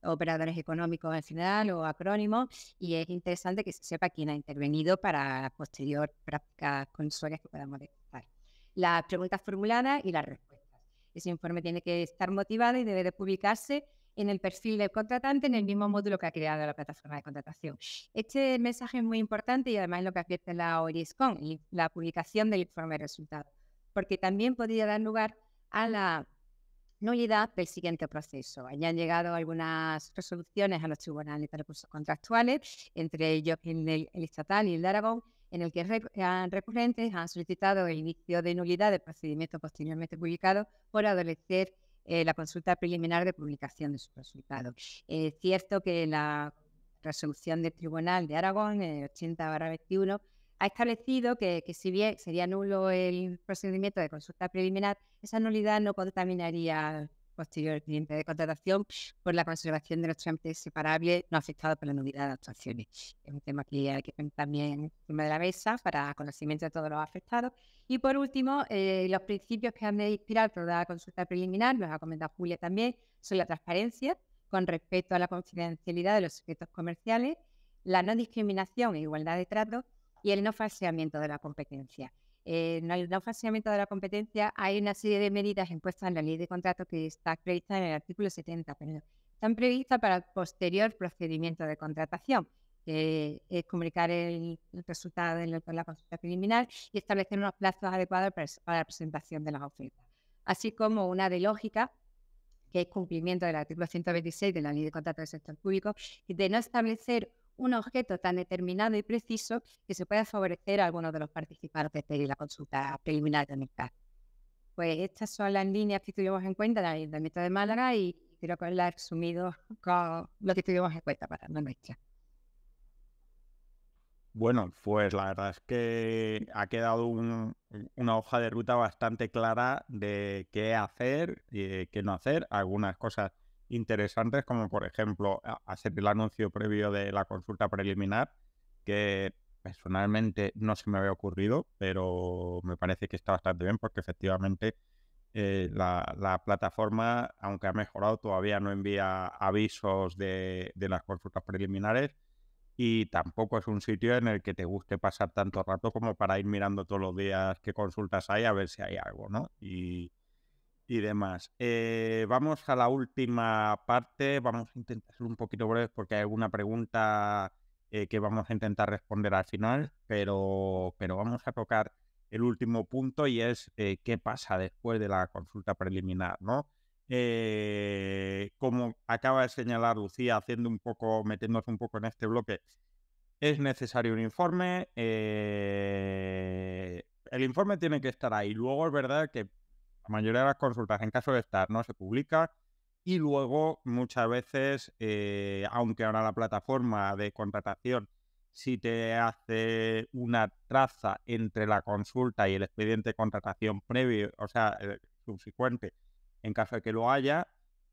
operadores económicos en general o acrónimos, y es interesante que se sepa quién ha intervenido para la posterior prácticas consultorias que podamos detectar. Las preguntas formuladas y las respuestas. Ese informe tiene que estar motivado y debe de publicarse en el perfil del contratante en el mismo módulo que ha creado la plataforma de contratación. Este mensaje es muy importante y además es lo que advierte la OIRISCON, la publicación del informe de resultados, porque también podría dar lugar a la nulidad del siguiente proceso. Hayan llegado algunas resoluciones a los tribunales de recursos contractuales, entre ellos el estatal y el de Aragón, en el que recurrentes han solicitado el inicio de nulidad del procedimiento posteriormente publicado por adolecer la consulta preliminar de publicación de sus resultados. Es cierto que la resolución del Tribunal de Aragón, 80/21, ha establecido que si bien sería nulo el procedimiento de consulta preliminar, esa nulidad no contaminaría al posterior cliente de contratación por la conservación de los trámites separables no afectados por la nulidad de actuaciones. Es un tema que hay que poner también encima de la mesa para conocimiento de todos los afectados. Y por último, los principios que han de inspirar toda la consulta preliminar, los ha comentado Julia también, son la transparencia con respecto a la confidencialidad de los secretos comerciales, la no discriminación e igualdad de trato, y el no falseamiento de la competencia. En el no falseamiento de la competencia hay una serie de medidas impuestas en la ley de contrato que está prevista en el artículo 70, pero están previstas para el posterior procedimiento de contratación, que es comunicar el resultado de la consulta preliminar y establecer unos plazos adecuados para la presentación de las ofertas, así como una de lógica, que es cumplimiento del artículo 126 de la ley de contrato del sector público, de no establecer un objeto tan determinado y preciso que se pueda favorecer a algunos de los participantes de la consulta preliminar del mercado. Pues estas son las líneas que tuvimos en cuenta del Ayuntamiento de Málaga y creo que las he resumido con lo que tuvimos en cuenta para la nuestra. Bueno, pues la verdad es que ha quedado una hoja de ruta bastante clara de qué hacer y qué no hacer. Algunas cosas interesantes, como por ejemplo hacer el anuncio previo de la consulta preliminar, que personalmente no se me había ocurrido, pero me parece que está bastante bien porque efectivamente la plataforma, aunque ha mejorado, todavía no envía avisos de las consultas preliminares y tampoco es un sitio en el que te guste pasar tanto rato como para ir mirando todos los días qué consultas hay a ver si hay algo, ¿no? Y demás. Vamos a la última parte. Vamos a intentar ser un poquito breves porque hay alguna pregunta que vamos a intentar responder al final, pero vamos a tocar el último punto y es qué pasa después de la consulta preliminar, ¿no? Como acaba de señalar Lucía, metiéndose un poco en este bloque, es necesario un informe. El informe tiene que estar ahí. Luego es verdad que la mayoría de las consultas, en caso de estar, no se publica y luego muchas veces, aunque ahora la plataforma de contratación sí te hace una traza entre la consulta y el expediente de contratación previo, o sea, subsecuente, en caso de que lo haya,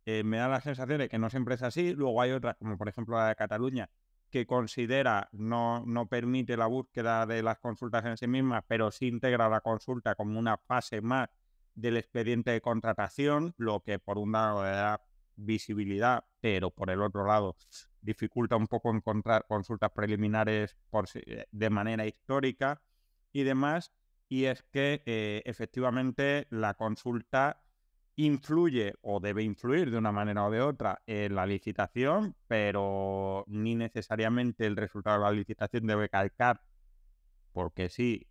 me da la sensación de que no siempre es así. Luego hay otras, como por ejemplo la de Cataluña, que considera no permite la búsqueda de las consultas en sí mismas, pero sí integra la consulta como una fase más del expediente de contratación, lo que por un lado le da visibilidad, pero por el otro lado dificulta un poco encontrar consultas preliminares de manera histórica y demás. Y es que efectivamente la consulta influye o debe influir de una manera o de otra en la licitación, pero ni necesariamente el resultado de la licitación debe calcar, porque sí,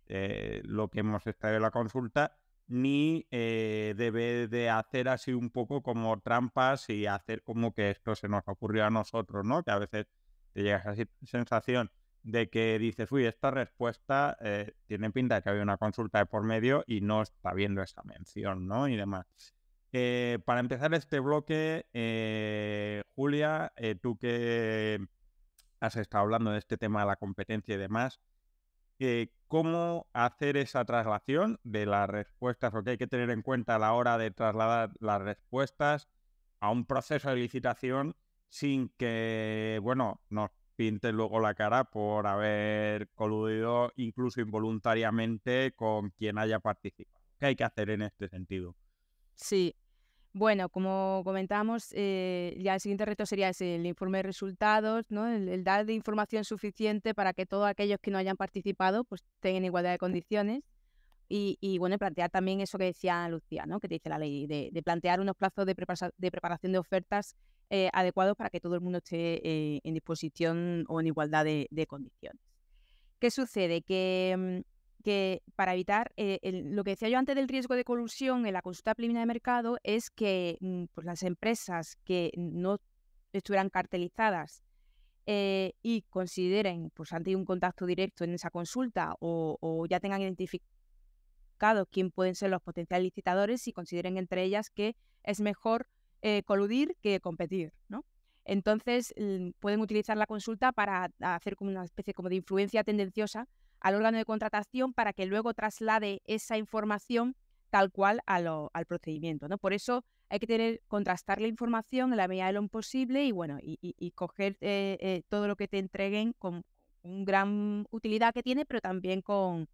lo que hemos extraído de la consulta, ni debe de hacer así un poco como trampas y hacer como que esto se nos ocurrió a nosotros, ¿no? Que a veces te llega esa sensación de que dices, uy, esta respuesta tiene pinta de que había una consulta de por medio y no está viendo esa mención, ¿no? Y demás. Para empezar este bloque, Julia, tú que has estado hablando de este tema de la competencia y demás. ¿Cómo hacer esa traslación de las respuestas o qué hay que tener en cuenta a la hora de trasladar las respuestas a un proceso de licitación sin que, bueno, nos pinten luego la cara por haber coludido incluso involuntariamente con quien haya participado? ¿Qué hay que hacer en este sentido? Sí. Bueno, como comentábamos, ya el siguiente reto sería el informe de resultados, ¿no? El dar de información suficiente para que todos aquellos que no hayan participado pues tengan igualdad de condiciones y bueno, plantear también eso que decía Lucía, ¿no? Que te dice la ley, de plantear unos plazos de preparación de ofertas adecuados para que todo el mundo esté en disposición o en igualdad de condiciones. ¿Qué sucede? Que para evitar lo que decía yo antes del riesgo de colusión en la consulta preliminar de mercado es que pues las empresas que no estuvieran cartelizadas y consideren, pues han tenido un contacto directo en esa consulta o ya tengan identificado quién pueden ser los potenciales licitadores y consideren entre ellas que es mejor coludir que competir, ¿no? Entonces pueden utilizar la consulta para hacer como una especie como de influencia tendenciosa al órgano de contratación para que luego traslade esa información tal cual al procedimiento, ¿no? Por eso hay que contrastar la información en la medida de lo posible y bueno, y coger todo lo que te entreguen con gran utilidad que tiene, pero también con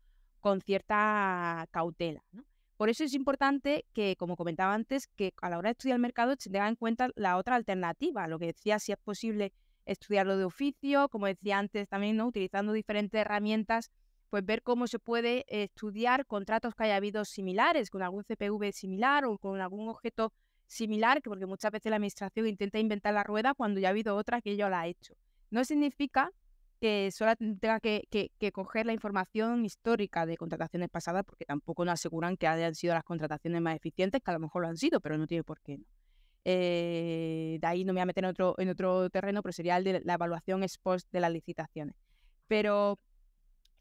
cierta cautela, ¿no? Por eso es importante que, como comentaba antes, que a la hora de estudiar el mercado se tenga en cuenta la otra alternativa, lo que decía, si es posible estudiarlo de oficio, como decía antes también, ¿no? Utilizando diferentes herramientas, pues ver cómo se puede estudiar contratos que haya habido similares, con algún CPV similar o con algún objeto similar, porque muchas veces la administración intenta inventar la rueda cuando ya ha habido otra que ya la ha hecho. No significa que solo tenga que coger la información histórica de contrataciones pasadas, porque tampoco nos aseguran que hayan sido las contrataciones más eficientes, que a lo mejor lo han sido, pero no tiene por qué, ¿no? De ahí no me voy a meter en otro terreno, pero sería el de la evaluación ex post de las licitaciones. Pero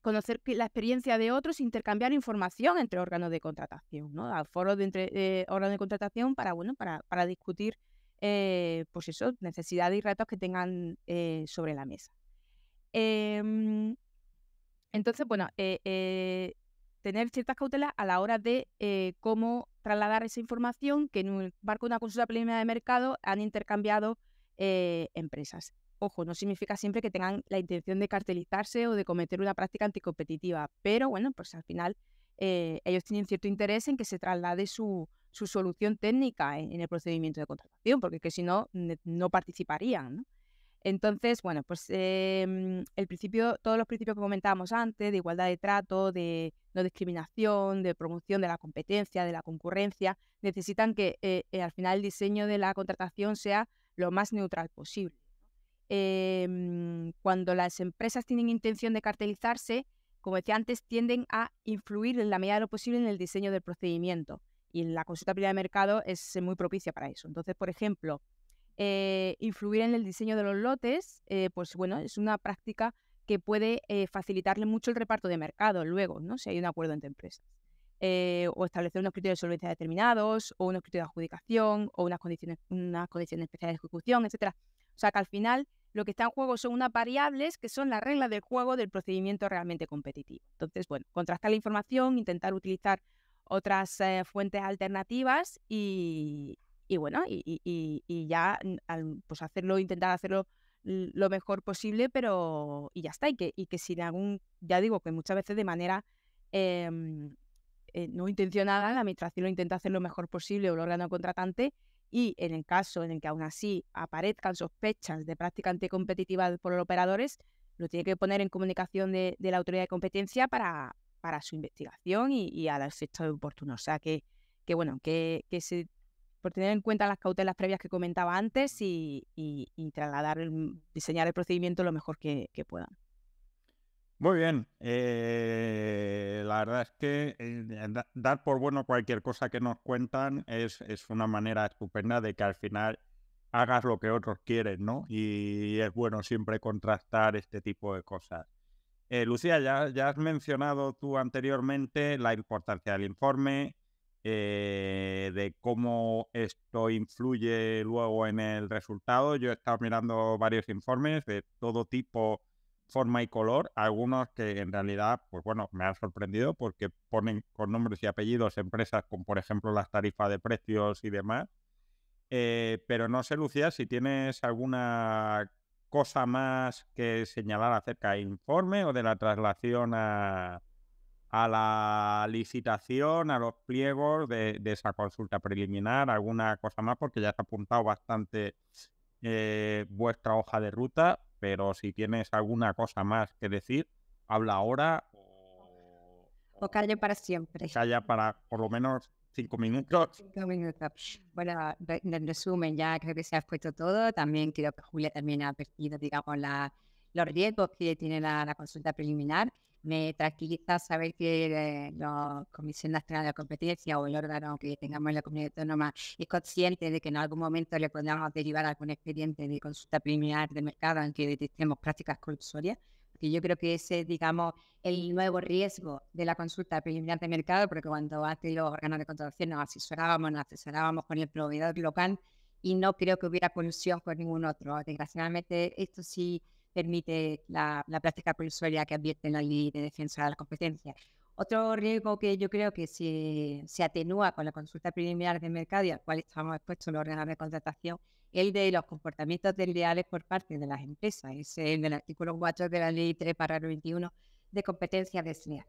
conocer la experiencia de otros, intercambiar información entre órganos de contratación, ¿no? A foros de órganos de contratación para discutir pues eso, necesidades y retos que tengan sobre la mesa. Entonces, bueno, tener ciertas cautelas a la hora de cómo trasladar esa información que en el marco de una consulta preliminar de mercado han intercambiado empresas. Ojo, no significa siempre que tengan la intención de cartelizarse o de cometer una práctica anticompetitiva, pero bueno, pues al final ellos tienen cierto interés en que se traslade su solución técnica en el procedimiento de contratación, porque que si no, no participarían, ¿no? Entonces, bueno, pues todos los principios que comentábamos antes, de igualdad de trato, de no discriminación, de promoción de la competencia, de la concurrencia, necesitan que al final el diseño de la contratación sea lo más neutral posible. Cuando las empresas tienen intención de cartelizarse, como decía antes, tienden a influir en la medida de lo posible en el diseño del procedimiento. Y la consulta preliminar de mercado es muy propicia para eso. Entonces, por ejemplo, influir en el diseño de los lotes, pues bueno, es una práctica que puede facilitarle mucho el reparto de mercado luego, ¿no? Si hay un acuerdo entre empresas. O establecer unos criterios de solvencia determinados, o unos criterios de adjudicación, o unas condiciones especiales de ejecución, etcétera. O sea que al final lo que está en juego son unas variables que son las reglas del juego del procedimiento realmente competitivo. Entonces, bueno, contrastar la información, intentar utilizar otras fuentes alternativas y bueno, y ya pues intentar hacerlo lo mejor posible, pero y ya está, y que sin ya digo que muchas veces de manera no intencionada, la administración lo intenta hacer lo mejor posible o el órgano contratante, y en el caso en el que aún así aparezcan sospechas de práctica anticompetitiva por los operadores, lo tiene que poner en comunicación de la autoridad de competencia para su investigación y a los hechos oportunos. O sea que bueno, se por tener en cuenta las cautelas previas que comentaba antes y diseñar el procedimiento lo mejor que puedan. Muy bien. La verdad es que dar por bueno cualquier cosa que nos cuentan es una manera estupenda de que al final hagas lo que otros quieren, ¿no? Y es bueno siempre contrastar este tipo de cosas. Lucía, ya has mencionado tú anteriormente la importancia del informe, de cómo esto influye luego en el resultado. Yo he estado mirando varios informes de todo tipo, forma y color, algunos que en realidad, pues bueno, me han sorprendido porque ponen con nombres y apellidos empresas como por ejemplo las tarifas de precios y demás. Pero no sé, Lucía, si tienes alguna cosa más que señalar acerca del informe o de la traslación a la licitación, a los pliegos de esa consulta preliminar, alguna cosa más, porque ya has apuntado bastante vuestra hoja de ruta, pero si tienes alguna cosa más que decir, habla ahora O callo para siempre. calla para por lo menos 5 minutos. 5 minutos. Bueno, en resumen, ya creo que se ha expuesto todo. También creo que Julia también ha advertido, digamos, los riesgos que tiene la consulta preliminar. Me tranquiliza saber que la Comisión Nacional de Competencia o el órgano que tengamos en la comunidad autónoma es consciente de que en algún momento le podamos derivar algún expediente de consulta preliminar de mercado en que detectemos prácticas corruptorias. Porque yo creo que ese es, digamos, el nuevo riesgo de la consulta preliminar de mercado, porque cuando antes los órganos de contratación nos asesorábamos con el proveedor local y no creo que hubiera colusión con ningún otro. Desgraciadamente, esto sí permite la práctica colusoria que advierte la Ley de Defensa de la Competencia. Otro riesgo que yo creo que se atenúa con la consulta preliminar de mercado y al cual estamos expuestos los órganos de contratación, el de los comportamientos desleales por parte de las empresas. Es el del artículo 4 de la Ley 3/21 de competencia desleal.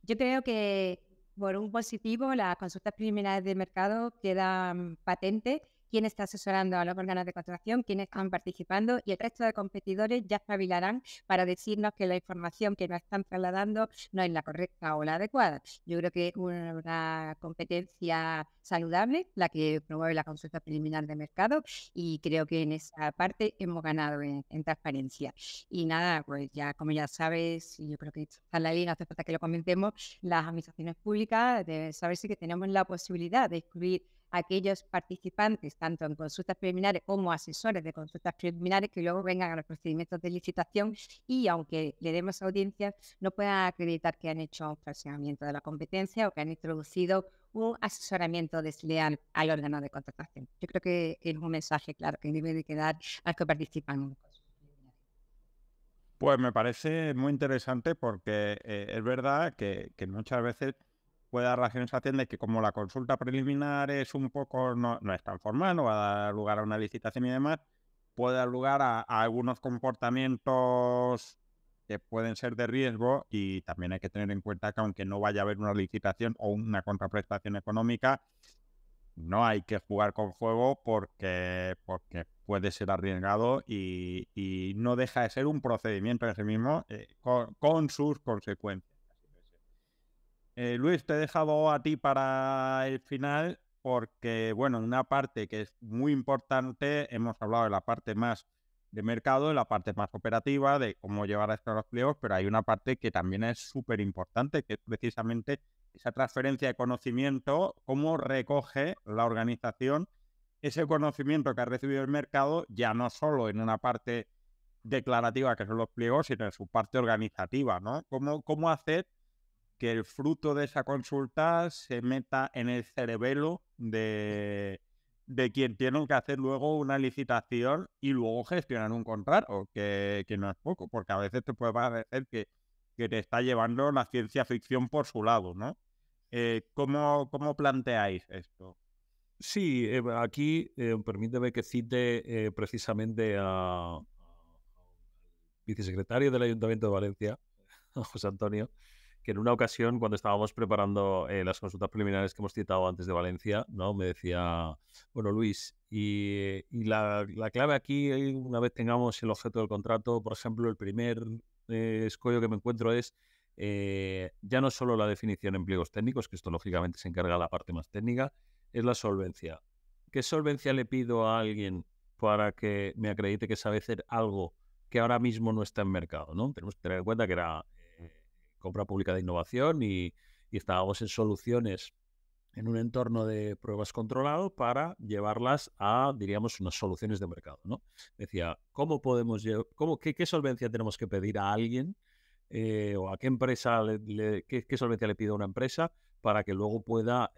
Yo creo que por un positivo, las consultas preliminares de mercado quedan patentes quién está asesorando a los órganos de contratación, quiénes están participando y el resto de competidores ya espabilarán para decirnos que la información que nos están trasladando no es la correcta o la adecuada. Yo creo que es una competencia saludable la que promueve la consulta preliminar de mercado y creo que en esa parte hemos ganado en transparencia. Y nada, pues ya como ya sabes, y yo creo que está en la ley, no hace falta que lo comentemos, las administraciones públicas deben saberse que tenemos la posibilidad de excluir aquellos participantes, tanto en consultas preliminares como asesores de consultas preliminares, que luego vengan a los procedimientos de licitación y, aunque le demos audiencias, no puedan acreditar que han hecho un falseamiento de la competencia o que han introducido un asesoramiento desleal al órgano de contratación. Yo creo que es un mensaje claro que debe de quedar a los que participan en consultas preliminares. Pues me parece muy interesante porque es verdad que muchas veces puede dar la sensación de que como la consulta preliminar es un poco, no es tan formal, no va a dar lugar a una licitación y demás, puede dar lugar a algunos comportamientos que pueden ser de riesgo y también hay que tener en cuenta que aunque no vaya a haber una licitación o una contraprestación económica, no hay que jugar con fuego porque puede ser arriesgado y no deja de ser un procedimiento en sí mismo con sus consecuencias. Luis, te he dejado a ti para el final porque, bueno, una parte que es muy importante, hemos hablado de la parte más de mercado, de la parte más operativa, de cómo llevar a esto a los pliegos, pero hay una parte que también es súper importante, que es precisamente esa transferencia de conocimiento, cómo recoge la organización ese conocimiento que ha recibido el mercado, ya no solo en una parte declarativa, que son los pliegos, sino en su parte organizativa, ¿no? ¿Cómo hacer que el fruto de esa consulta se meta en el cerebelo de quien tiene que hacer luego una licitación y luego gestionar un contrato, que no es poco, porque a veces te puede parecer que te está llevando la ciencia ficción por su lado, ¿no? ¿Cómo planteáis esto? Sí, aquí permíteme que cite precisamente al vicesecretario del Ayuntamiento de Valencia, José Antonio, que en una ocasión, cuando estábamos preparando las consultas preliminares que hemos citado antes de Valencia, ¿no? Me decía, bueno, Luis, y la clave aquí, una vez tengamos el objeto del contrato, por ejemplo, el primer escollo que me encuentro es ya no solo la definición en pliegos técnicos, que esto lógicamente se encarga de la parte más técnica, es la solvencia. ¿Qué solvencia le pido a alguien para que me acredite que sabe hacer algo que ahora mismo no está en mercado, ¿no? Tenemos que tener en cuenta que era compra pública de innovación y estábamos en soluciones en un entorno de pruebas controlado para llevarlas a, diríamos, unas soluciones de mercado, ¿no? Decía, ¿qué solvencia tenemos que pedir a alguien o a qué empresa, qué solvencia le pido a una empresa para que luego pueda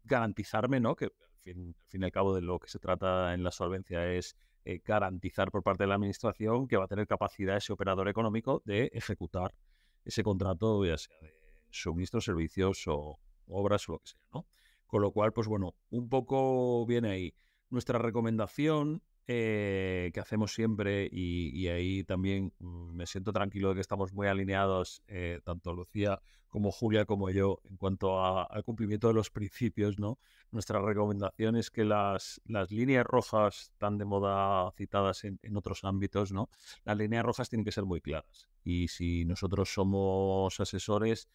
garantizarme, ¿no? Que al fin y al cabo de lo que se trata en la solvencia es garantizar por parte de la administración que va a tener capacidad ese operador económico de ejecutar ese contrato, ya sea de suministros, servicios o obras o lo que sea, ¿no? Con lo cual, pues bueno, un poco viene ahí. Nuestra recomendación que hacemos siempre, y ahí también me siento tranquilo de que estamos muy alineados, tanto Lucía como Julia como yo, en cuanto al cumplimiento de los principios, ¿no? Nuestra recomendación es que las líneas rojas tan de moda citadas en otros ámbitos, ¿no? Las líneas rojas tienen que ser muy claras. Y si nosotros somos asesores,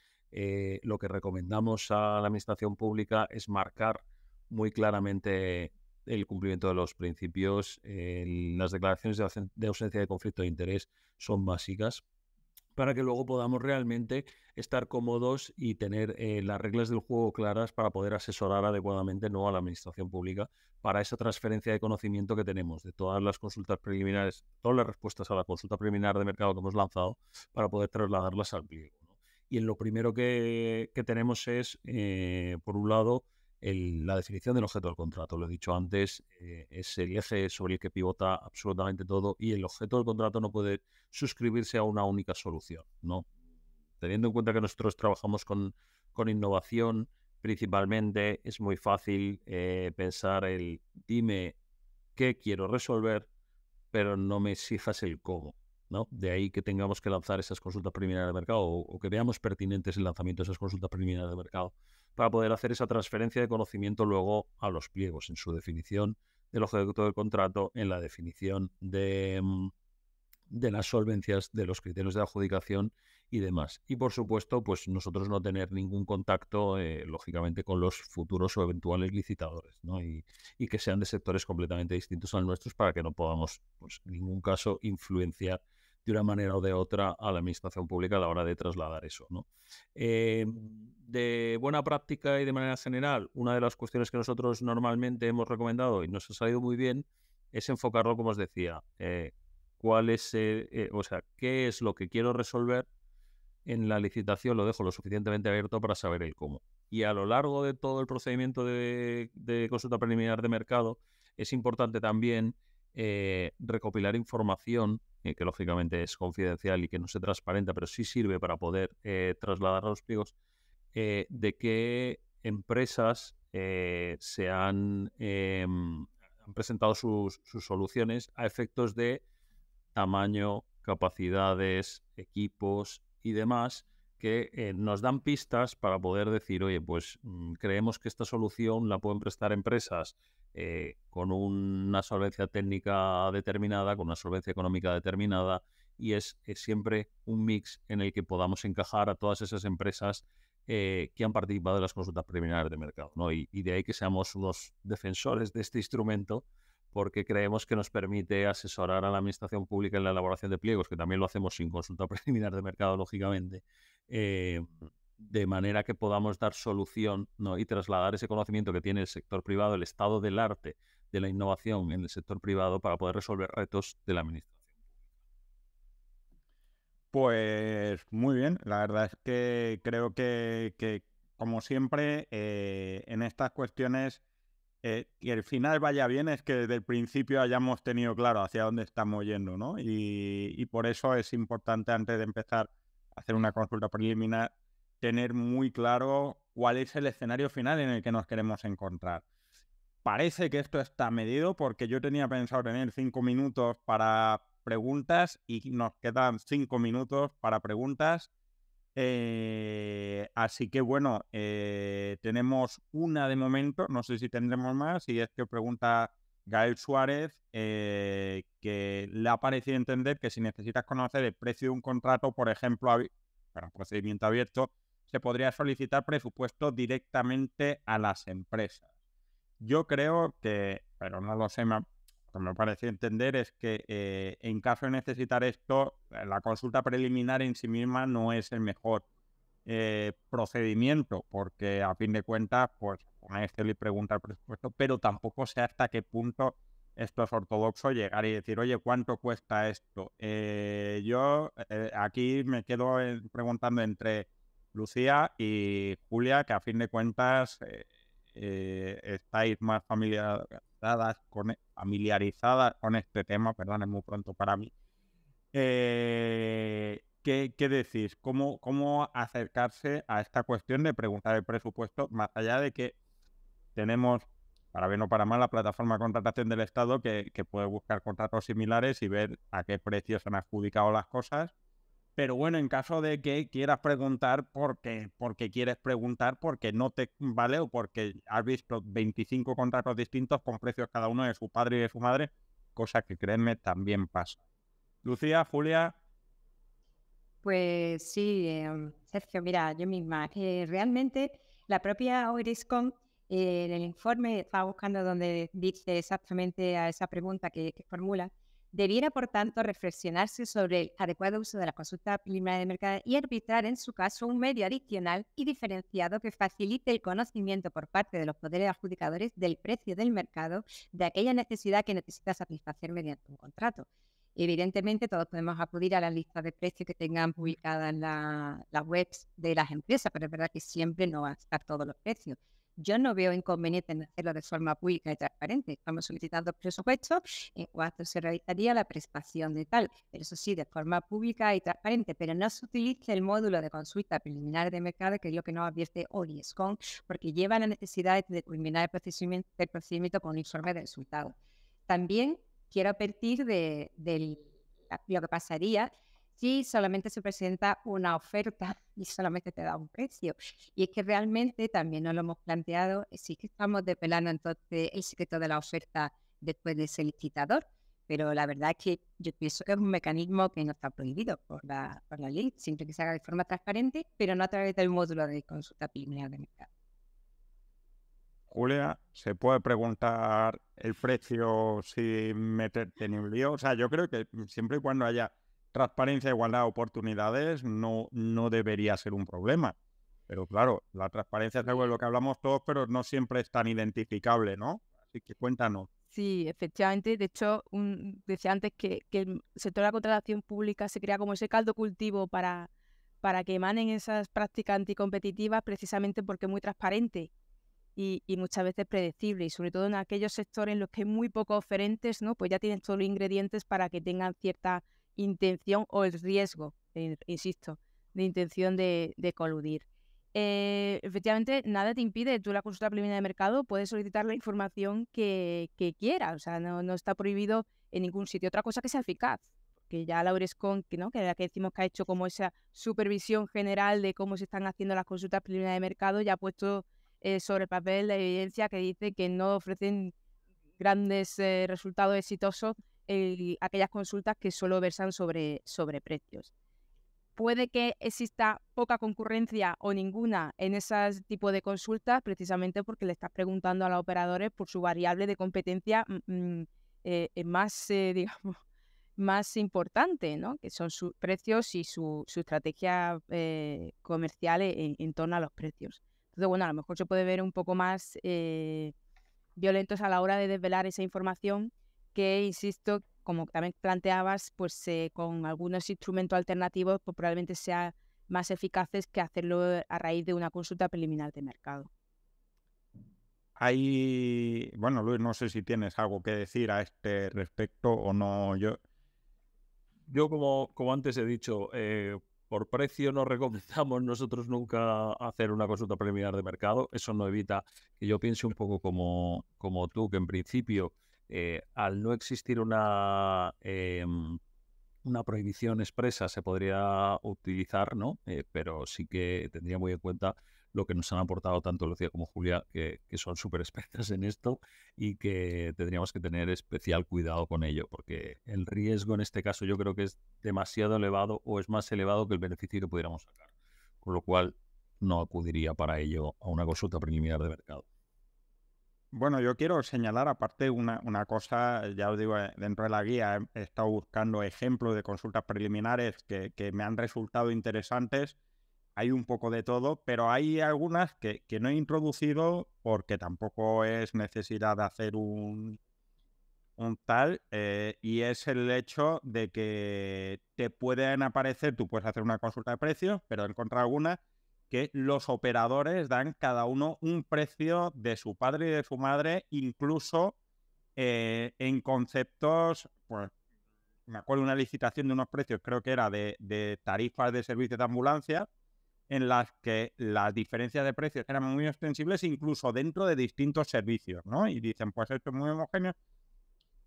lo que recomendamos a la administración pública es marcar muy claramente el cumplimiento de los principios. Las declaraciones de ausencia de conflicto de interés son básicas para que luego podamos realmente estar cómodos y tener las reglas del juego claras para poder asesorar adecuadamente, ¿no?, a la administración pública para esa transferencia de conocimiento que tenemos de todas las consultas preliminares, todas las respuestas a la consulta preliminar de mercado que hemos lanzado, para poder trasladarlas al pliego, ¿no? Y en lo primero que tenemos es, por un lado, la definición del objeto del contrato. Lo he dicho antes, es el eje sobre el que pivota absolutamente todo, y el objeto del contrato no puede suscribirse a una única solución, ¿no? Teniendo en cuenta que nosotros trabajamos con innovación principalmente, es muy fácil pensar dime qué quiero resolver, pero no me exijas el cómo, ¿no? De ahí que tengamos que lanzar esas consultas preliminares de mercado, o que veamos pertinentes el lanzamiento de esas consultas preliminares de mercado, para poder hacer esa transferencia de conocimiento luego a los pliegos, en su definición del objeto del contrato, en la definición de las solvencias, de los criterios de adjudicación y demás. Y por supuesto, pues nosotros no tener ningún contacto, lógicamente, con los futuros o eventuales licitadores, ¿no? Y que sean de sectores completamente distintos a los nuestros, para que no podamos, pues, en ningún caso, influenciar de una manera o de otra a la administración pública a la hora de trasladar eso, ¿no? De buena práctica y de manera general, una de las cuestiones que nosotros normalmente hemos recomendado y nos ha salido muy bien es enfocarlo, como os decía, cuál es, qué es lo que quiero resolver en la licitación, lo dejo lo suficientemente abierto para saber el cómo. Y a lo largo de todo el procedimiento de consulta preliminar de mercado, es importante también recopilar información que lógicamente es confidencial y que no se transparenta, pero sí sirve para poder trasladar a los pliegos, de qué empresas han presentado sus soluciones a efectos de tamaño, capacidades, equipos y demás, que nos dan pistas para poder decir, oye, pues creemos que esta solución la pueden prestar empresas con una solvencia técnica determinada, con una solvencia económica determinada, y es siempre un mix en el que podamos encajar a todas esas empresas que han participado en las consultas preliminares de mercado, ¿no? Y de ahí que seamos unos defensores de este instrumento, porque creemos que nos permite asesorar a la administración pública en la elaboración de pliegos, que también lo hacemos sin consulta preliminar de mercado, lógicamente, de manera que podamos dar solución, ¿no?, y trasladar ese conocimiento que tiene el sector privado, el estado del arte de la innovación en el sector privado, para poder resolver retos de la administración. Pues muy bien, la verdad es que creo que como siempre, en estas cuestiones, que el final vaya bien es que desde el principio hayamos tenido claro hacia dónde estamos yendo, ¿no? Y por eso es importante, antes de empezar a hacer una consulta preliminar, tener muy claro cuál es el escenario final en el que nos queremos encontrar. Parece que esto está medido, porque yo tenía pensado tener 5 minutos para preguntas y nos quedan 5 minutos para preguntas. Así que bueno, tenemos una de momento, no sé si tendremos más, y es que pregunta Gael Suárez, que le ha parecido entender que si necesitas conocer el precio de un contrato, por ejemplo, para procedimiento abierto, se podría solicitar presupuesto directamente a las empresas. Yo creo que, pero no lo sé, lo que me parece entender es que en caso de necesitar esto, la consulta preliminar en sí misma no es el mejor procedimiento, porque a fin de cuentas, pues a este le pregunta el presupuesto, pero tampoco sé hasta qué punto esto es ortodoxo llegar y decir, oye, ¿cuánto cuesta esto? Yo aquí me quedo preguntando entre Lucía y Julia, que a fin de cuentas estáis más familiarizadas con este tema, perdón, es muy pronto para mí. ¿Qué decís? ¿Cómo acercarse a esta cuestión de preguntar el presupuesto, más allá de que tenemos, para bien o para mal, la plataforma de contratación del Estado que puede buscar contratos similares y ver a qué precios se han adjudicado las cosas? Pero bueno, en caso de que quieras preguntar porque quieres preguntar, porque no te vale o porque has visto 25 contratos distintos con precios cada uno de su padre y de su madre, cosa que créanme también pasa. Lucía, Julia. Pues sí, Sergio, mira, yo misma, realmente la propia OIRESCOM, en el informe, estaba buscando donde dice exactamente a esa pregunta que formula, debiera, por tanto, reflexionarse sobre el adecuado uso de la consulta preliminar de mercado y arbitrar, en su caso, un medio adicional y diferenciado que facilite el conocimiento por parte de los poderes adjudicadores del precio del mercado de aquella necesidad que necesita satisfacer mediante un contrato. Evidentemente, todos podemos acudir a las listas de precios que tengan publicadas las webs de las empresas, pero es verdad que siempre no van a estar todos los precios. Yo no veo inconveniente en hacerlo de forma pública y transparente. Estamos solicitando presupuestos en cuanto se realizaría la prestación de tal, pero eso sí, de forma pública y transparente, pero no se utilice el módulo de consulta preliminar de mercado, que es lo que nos advierte OIRESCOM, porque lleva la necesidad de culminar el procedimiento con un informe de resultados. También quiero partir de lo que pasaría si solamente se presenta una oferta y solamente te da un precio. Y es que realmente también nos lo hemos planteado, sí que estamos desvelando entonces el secreto de la oferta después de ese licitador, pero la verdad es que yo pienso que es un mecanismo que no está prohibido por la ley, siempre que se haga de forma transparente, pero no a través del módulo de consulta preliminar de mercado. Julia, ¿se puede preguntar el precio sin meterte en un lío? O sea, yo creo que siempre y cuando haya transparencia, igualdad de oportunidades, no debería ser un problema. Pero claro, la transparencia es algo de lo que hablamos todos, pero no siempre es tan identificable, ¿no? Así que cuéntanos. Sí, efectivamente. De hecho, decía antes que el sector de la contratación pública se crea como ese caldo cultivo para que emanen esas prácticas anticompetitivas, precisamente porque es muy transparente y muchas veces predecible, y sobre todo en aquellos sectores en los que hay muy pocos oferentes, ¿no? Pues ya tienes todos los ingredientes para que tengan cierta intención o el riesgo, insisto, de intención de coludir. Efectivamente, nada te impide, tú en la consulta preliminar de mercado puedes solicitar la información que quieras, o sea, no está prohibido en ningún sitio. Otra cosa que sea eficaz, que ya la Eurescom, ¿no? Que es la que decimos que ha hecho como esa supervisión general de cómo se están haciendo las consultas preliminares de mercado, ya ha puesto sobre el papel la evidencia que dice que no ofrecen grandes resultados exitosos aquellas consultas que solo versan sobre precios. Puede que exista poca concurrencia o ninguna en ese tipo de consultas, precisamente porque le estás preguntando a los operadores por su variable de competencia más, digamos, más importante, ¿no? Que son sus precios y su estrategia comercial en torno a los precios. Entonces, bueno, a lo mejor se puede ver un poco más violentos a la hora de desvelar esa información que, insisto, como también planteabas, pues con algunos instrumentos alternativos pues probablemente sea más eficaces que hacerlo a raíz de una consulta preliminar de mercado. Bueno, Luis, no sé si tienes algo que decir a este respecto o no. Yo como antes he dicho, por precio no recomendamos nosotros nunca hacer una consulta preliminar de mercado. Eso no evita que yo piense un poco como tú, que en principio, al no existir una prohibición expresa se podría utilizar, ¿no? Pero sí que tendría muy en cuenta lo que nos han aportado tanto Lucía como Julia, que son súper expertas en esto y que tendríamos que tener especial cuidado con ello, porque el riesgo en este caso yo creo que es demasiado elevado o es más elevado que el beneficio que pudiéramos sacar, con lo cual no acudiría para ello a una consulta preliminar de mercado. Bueno, yo quiero señalar aparte una cosa, ya os digo, dentro de la guía he estado buscando ejemplos de consultas preliminares que me han resultado interesantes. Hay un poco de todo, pero hay algunas que no he introducido porque tampoco es necesidad de hacer un tal, y es el hecho de que te pueden aparecer, tú puedes hacer una consulta de precios, pero encontrar algunas que los operadores dan cada uno un precio de su padre y de su madre, incluso en conceptos, pues me acuerdo de una licitación de unos precios, creo que era de tarifas de servicios de ambulancia, en las que las diferencias de precios eran muy extensibles incluso dentro de distintos servicios, ¿no? Y dicen, pues esto es muy homogéneo.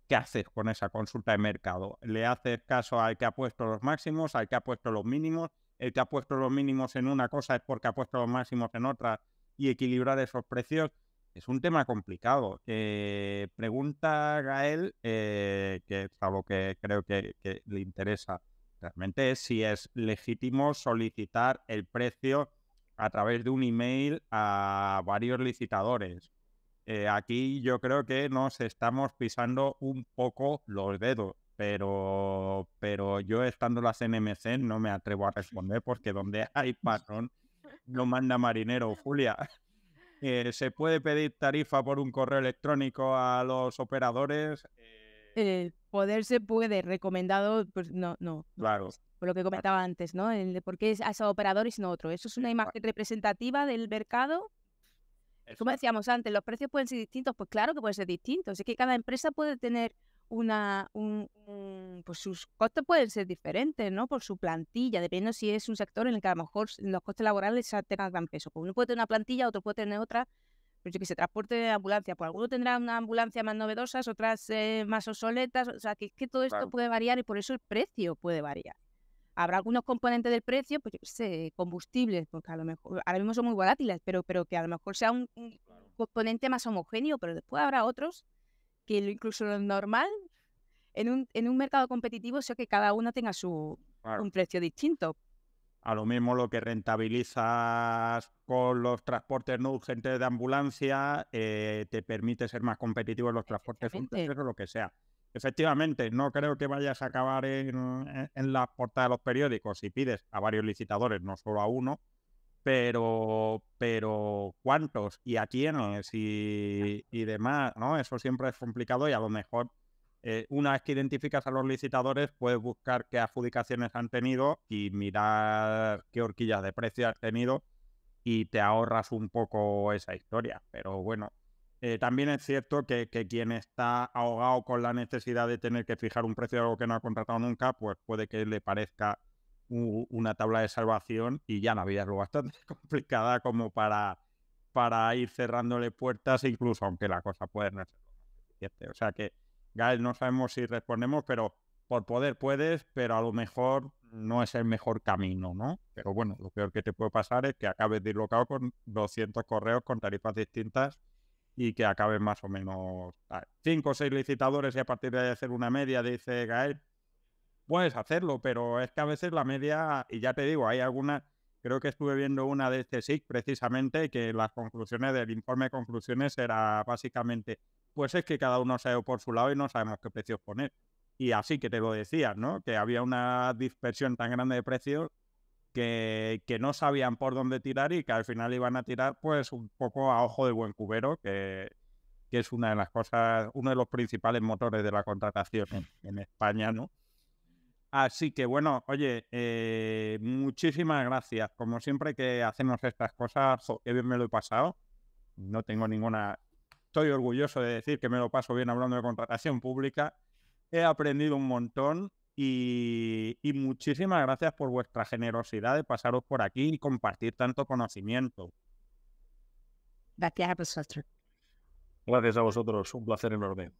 ¿Qué haces con esa consulta de mercado? ¿Le haces caso al que ha puesto los máximos, al que ha puesto los mínimos? El que ha puesto los mínimos en una cosa es porque ha puesto los máximos en otra, y equilibrar esos precios es un tema complicado. Pregunta Gael, que es algo que creo que le interesa realmente, es si es legítimo solicitar el precio a través de un email a varios licitadores. Aquí yo creo que nos estamos pisando un poco los dedos, pero yo, estando en la CNMC, no me atrevo a responder, porque donde hay patrón no manda marinero, Julia. ¿Se puede pedir tarifa por un correo electrónico a los operadores? Poder se puede, recomendado, pues no. Claro. Por lo que comentaba antes, ¿no? El de por qué es a ese operador y no otro. Eso es una imagen representativa del mercado. Como decíamos antes, ¿los precios pueden ser distintos? Pues claro que pueden ser distintos. Es que cada empresa puede tener pues sus costes pueden ser diferentes, ¿no? Por su plantilla, dependiendo si es un sector en el que a lo mejor los costes laborales tengan gran peso. Pues uno puede tener una plantilla, otro puede tener otra. Pero yo que sé, transporte de ambulancia. Pues alguno tendrá una ambulancia más novedosas, otras más obsoletas. O sea, que todo esto puede variar, y por eso el precio puede variar. Habrá algunos componentes del precio, pues yo qué sé, combustibles, porque a lo mejor ahora mismo son muy volátiles, pero que a lo mejor sea un componente más homogéneo, pero después habrá otros que incluso lo normal en un mercado competitivo sea que cada uno tenga un precio distinto. A lo mismo lo que rentabilizas con los transportes no urgentes de ambulancia te permite ser más competitivo en los transportes urgentes o lo que sea. Efectivamente, no creo que vayas a acabar en la portada de los periódicos si pides a varios licitadores, no solo a uno, pero ¿cuántos y a quiénes y demás, ¿no? Eso siempre es complicado, y a lo mejor una vez que identificas a los licitadores, puedes buscar qué adjudicaciones han tenido y mirar qué horquillas de precio han tenido, y te ahorras un poco esa historia. Pero bueno, también es cierto que quien está ahogado con la necesidad de tener que fijar un precio de algo que no ha contratado nunca, pues puede que le parezca una tabla de salvación, y ya la vida es lo bastante complicada como para ir cerrándole puertas, incluso aunque la cosa puede no ser lo más eficiente. O sea que, Gael, no sabemos si respondemos, pero por poder puedes, pero a lo mejor no es el mejor camino, ¿no? Pero bueno, lo peor que te puede pasar es que acabes dislocado con 200 correos con tarifas distintas, y que acabes más o menos 5 o 6 licitadores, y a partir de ahí hacer una media, dice Gael. Puedes hacerlo, pero es que a veces la media, y ya te digo, hay algunas, creo que estuve viendo una de CSIC precisamente, que las conclusiones del informe de conclusiones era básicamente, pues es que cada uno se ha ido por su lado y no sabemos qué precios poner. Y así que te lo decías, ¿no? Que había una dispersión tan grande de precios que no sabían por dónde tirar, y que al final iban a tirar pues un poco a ojo de buen cubero, que es una de las cosas, uno de los principales motores de la contratación en España, ¿no? Así que bueno, oye, muchísimas gracias. Como siempre que hacemos estas cosas, qué bien me lo he pasado. No tengo ninguna... Estoy orgulloso de decir que me lo paso bien hablando de contratación pública. He aprendido un montón, y muchísimas gracias por vuestra generosidad de pasaros por aquí y compartir tanto conocimiento. Gracias a vosotros. Gracias a vosotros, un placer enorme.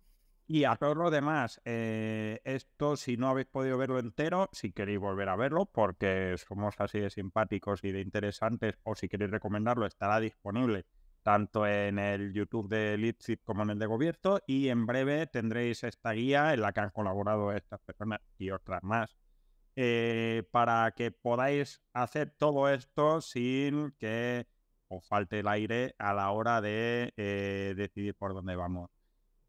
Y a todos los demás, esto, si no habéis podido verlo entero, si queréis volver a verlo, porque somos así de simpáticos y de interesantes, o si queréis recomendarlo, estará disponible tanto en el YouTube de Litsit como en el de Gobierno, y en breve tendréis esta guía en la que han colaborado estas personas y otras más, para que podáis hacer todo esto sin que os falte el aire a la hora de decidir por dónde vamos.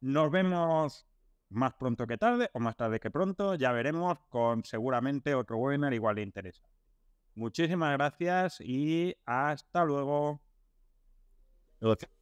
Nos vemos más pronto que tarde, o más tarde que pronto, ya veremos, con seguramente otro webinar igual de interesante. Muchísimas gracias y hasta luego. Gracias.